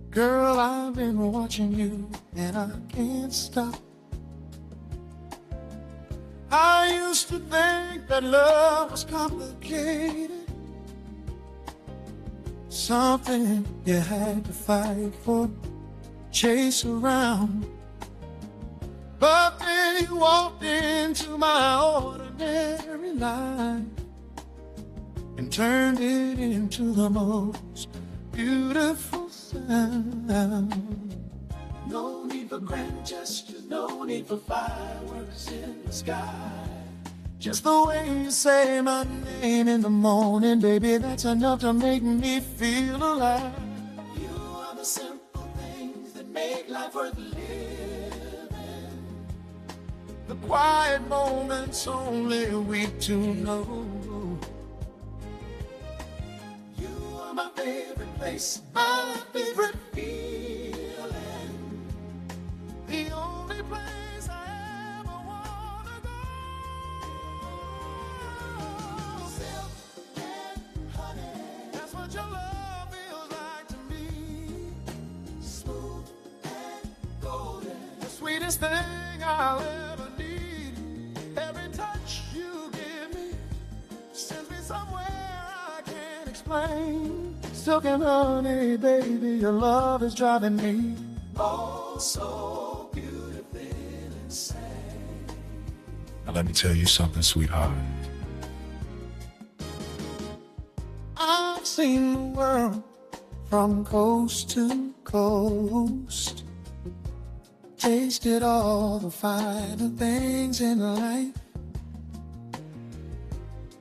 Girl, I've been watching you, and I can't stop. I used to think that love was complicated, something you had to fight for, chase around. But then you walked into my ordinary life and turned it into the most beautiful sound. No need for grand gestures, no need for fireworks in the sky. Just the way you say my name in the morning, baby, that's enough to make me feel alive. You are the simple things that make life worth living, the quiet moments only we two know. You are my favorite place, my favorite feeling, the only place I ever wanna go. Silk and honey, that's what your love feels like to me. Smooth and golden, the sweetest thing I'll ever need. Every touch you give me sends me somewhere I can't explain. Silk and honey, baby, your love is driving me oh so beautiful insane. Now let me tell you something, sweetheart. I've seen the world from coast to coast, tasted all the finer things in life,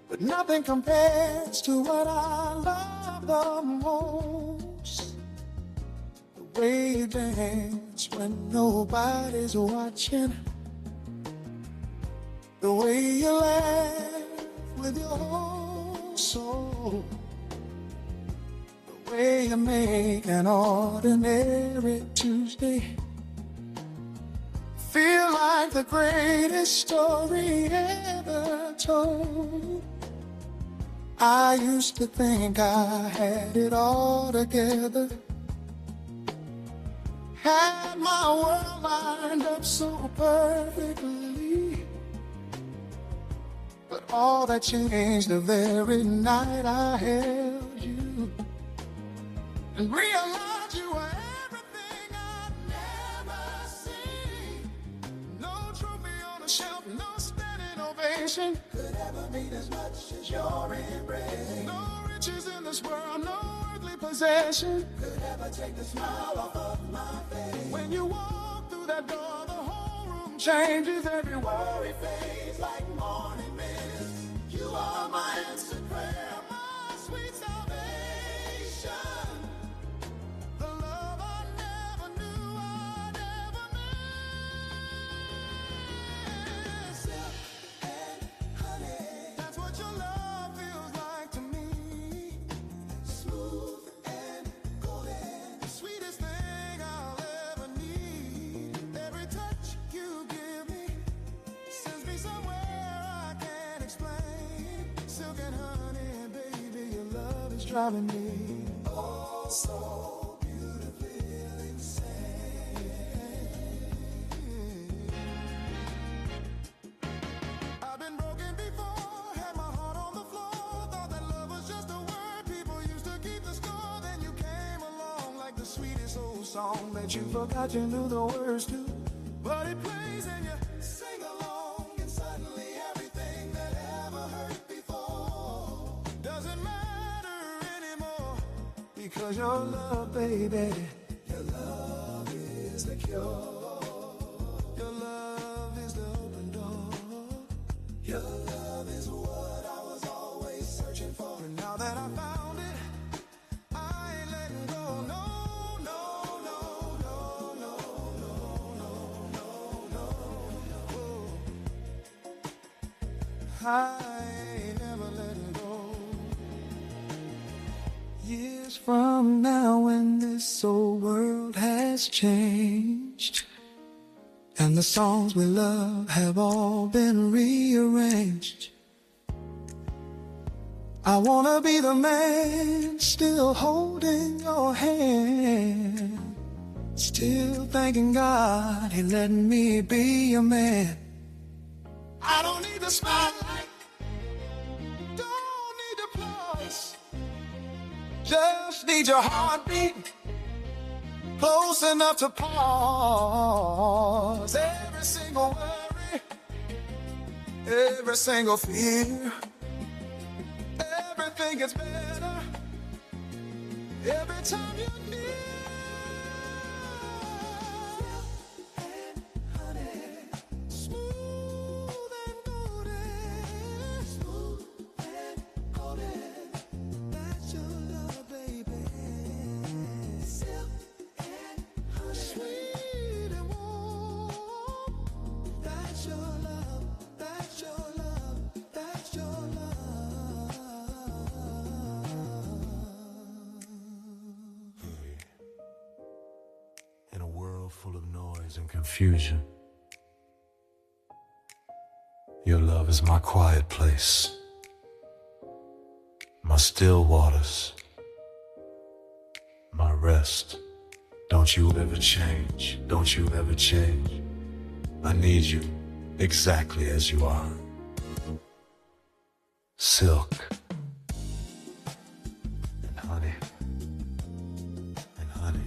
but nothing compares to what I love the most. The way you dance when nobody's watching, the way you laugh with your whole soul, the way you make an ordinary Tuesday feel like the greatest story ever told. I used to think I had it all together, had my world lined up so perfectly, but all that changed the very night I held you and realized you were everything I'd never seen. No trophy on a shelf, no standing ovation could ever mean as much as your embrace. No riches in this world, no earthly possession could ever take the smile off of my face. When you walk through that door, the whole room changes. Every worry fades like morning mist. You are my answered prayer, my sweet salvation. The love I never knew I'd ever miss. Silk and honey, that's what your love feels like to me. Smooth and golden, the sweetest thing I'll ever need. Every touch you give me sends me somewhere I can't explain. Silk and honey, baby, your love is driving me oh so beautifully insane. I've been broken before, had my heart on the floor, thought that love was just a word people used to keep the score. Then you came along like the sweetest old song that you forgot you knew the words to, but it plays and you sing along, and suddenly everything that ever hurt before doesn't matter anymore, because your love, baby, your love is the cure. Your love is the open door. Your love is what I was always searching for. And now that I found it, I ain't letting go. No, no, no, no, no, no, no, no, no, no. I ain't never letting go. Years from now, when this whole world has changed and the songs we love have all been rearranged, I wanna be the man still holding your hand, still thanking God He let me be a man. I don't need the spotlight, don't need applause, just need your heartbeat close enough to pause every single worry, every single fear. Everything gets better every time you're near. And honey, smooth and golden, smooth and golden. That's your love, baby. Silk and honey, sweet and warm. That's your love. That's your love. That's your love. In a world full of noise and confusion, your love is my quiet place, my still waters, my rest. Don't you ever change, don't you ever change. I need you exactly as you are. Silk and honey, and honey.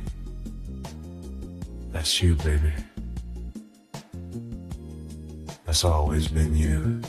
That's you, baby. That's always been you.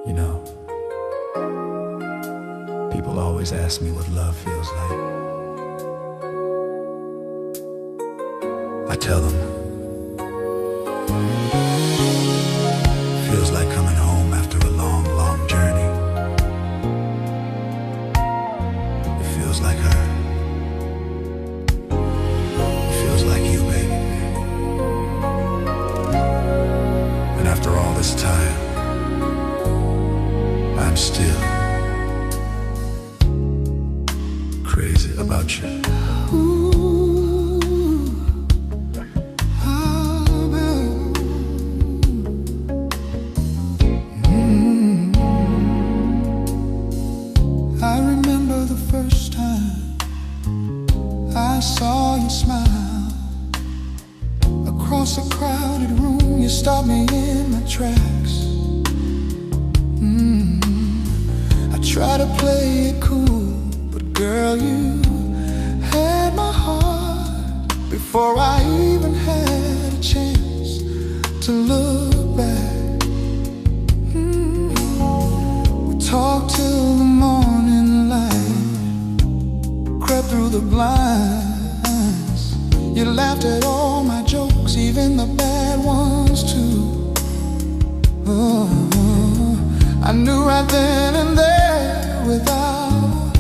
You know, always ask me what love feels like. I tell them, feels like coming home after a long, long journey. It feels like her. It feels like you, baby. And after all this time, I'm still crazy about you. I remember the first time I saw you smile. Across a crowded room, you stopped me in my tracks. I tried to play it cool, but girl, you had my heart before I even had a chance to look back. We talked till the morning light crept through the blinds. You laughed at all my jokes, even the bad ones too. Oh, I knew right then and there, without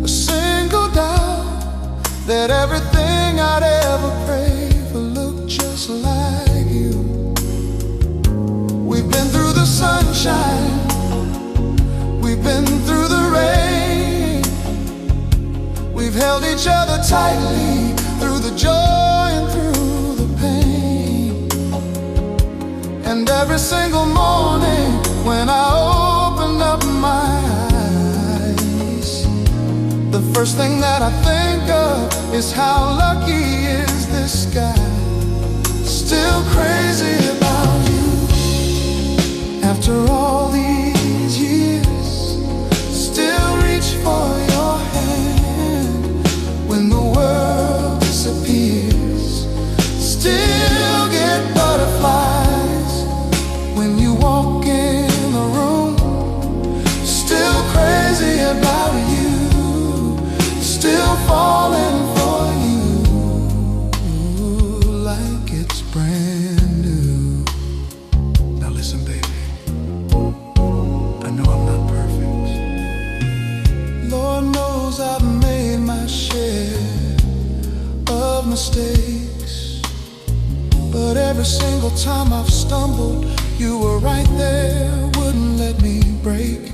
a single doubt, that everything I'd ever prayed for looked just like you. We've been through the sunshine, we've been through the rain. We've held each other tightly through the joy and through the pain. And every single morning when I open up my eyes, the first thing that I think of is how lucky is this guy. Still crazy about you after all these years. Still reach for your hand when the world disappears. Still get butterflies when you walk in the room. Still crazy about you, still falling for you like it's brand new. Now listen, baby, I know I'm not perfect. Lord knows I've made my share of mistakes, but every single time I've stumbled, you were right there, wouldn't let me break.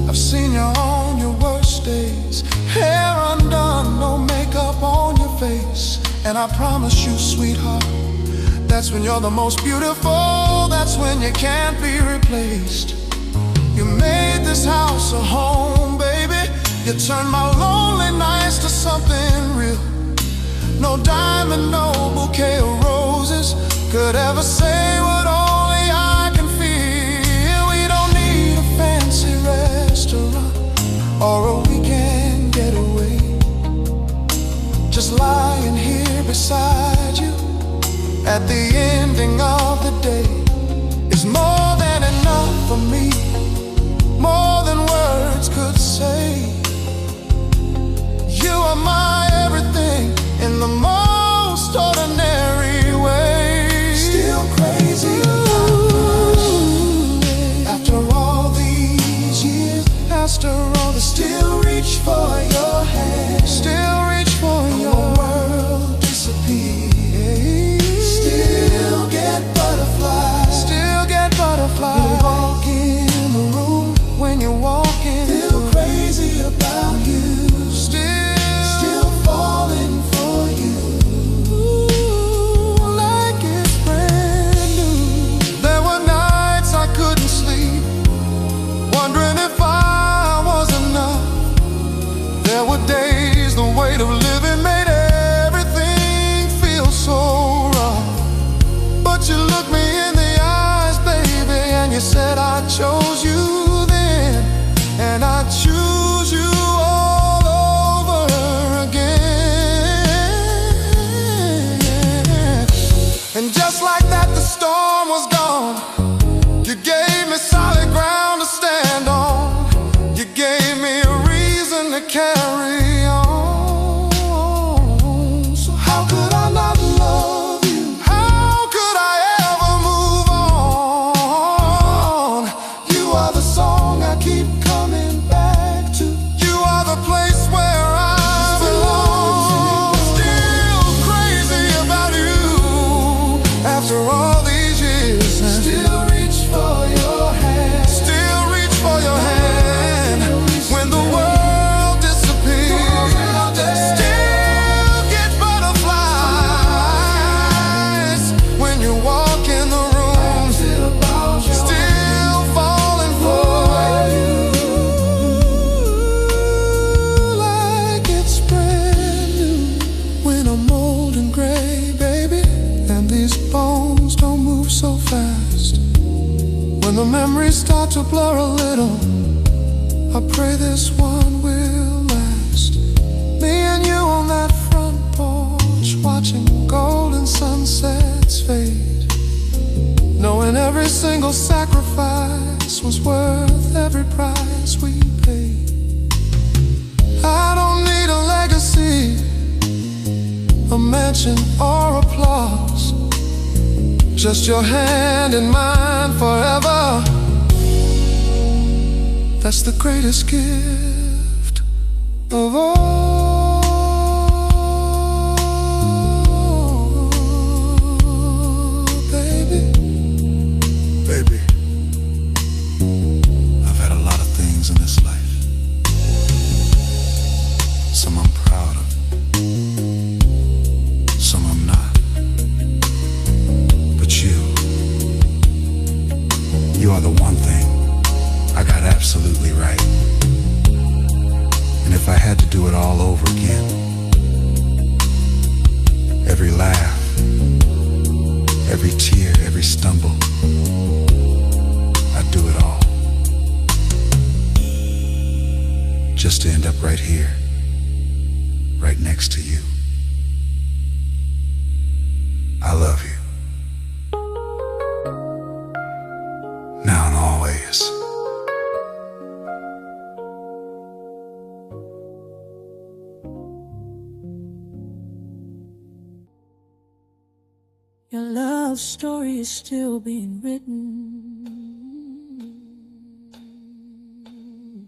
I've seen you on your worst days, hair undone, no makeup on your face. And I promise you, sweetheart, that's when you're the most beautiful. That's when you can't be replaced. You made this house a home, baby. You turned my lonely nights to something real. No diamond, no bouquet of roses could ever say what only I can feel. We don't need a fancy restaurant or a weekend getaway. Just lying here beside you at the ending of the day is more than enough for me, more than words could say. You are my everything in the most ordinary way. Still crazy after all these years. After all the still reach for your hand, still reach for your world disappear. Still get butterflies, still get butterflies. You walk in the room when you walk in. Still crazy about you. Still falling for you like it's brand new. There were nights I couldn't sleep, wondering if I was enough. There were days the weight of living made everything feel so rough. But you looked me in the eyes, baby, and you said I chose you then, and I choose you all over again. And just like that, the storm was gone. You gave me solid ground to stand on. You gave me a reason When the memories start to blur a little, I pray this one will last. Me and you on that front porch, watching golden sunsets fade, knowing every single sacrifice was worth every price we paid. I don't need a legacy, a mention or applause, just your hand in mine forever. That's the greatest gift of all, baby. Baby, I've had a lot of things in this life. Some I'm proud of, some I'm not. But you are the one thing I got absolutely right. And if I had to do it all over again, every laugh, every tear, every stumble, I'd do it all, just to end up right here, right next to you. I love you. Now and always. Your love story is still being written.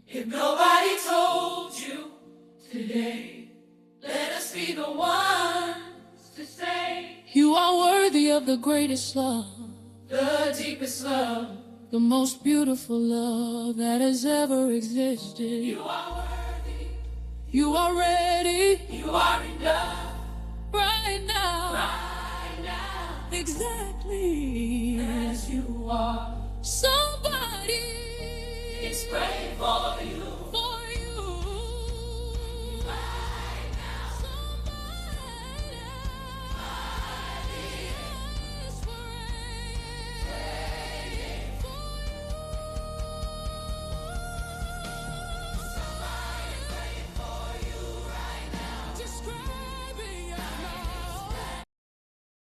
If nobody told you today, let us be the ones to say you are worthy of the greatest love, the deepest love, the most beautiful love that has ever existed. You are worthy, you are ready, you are enough right now, exactly as you are. Somebody is praying for you.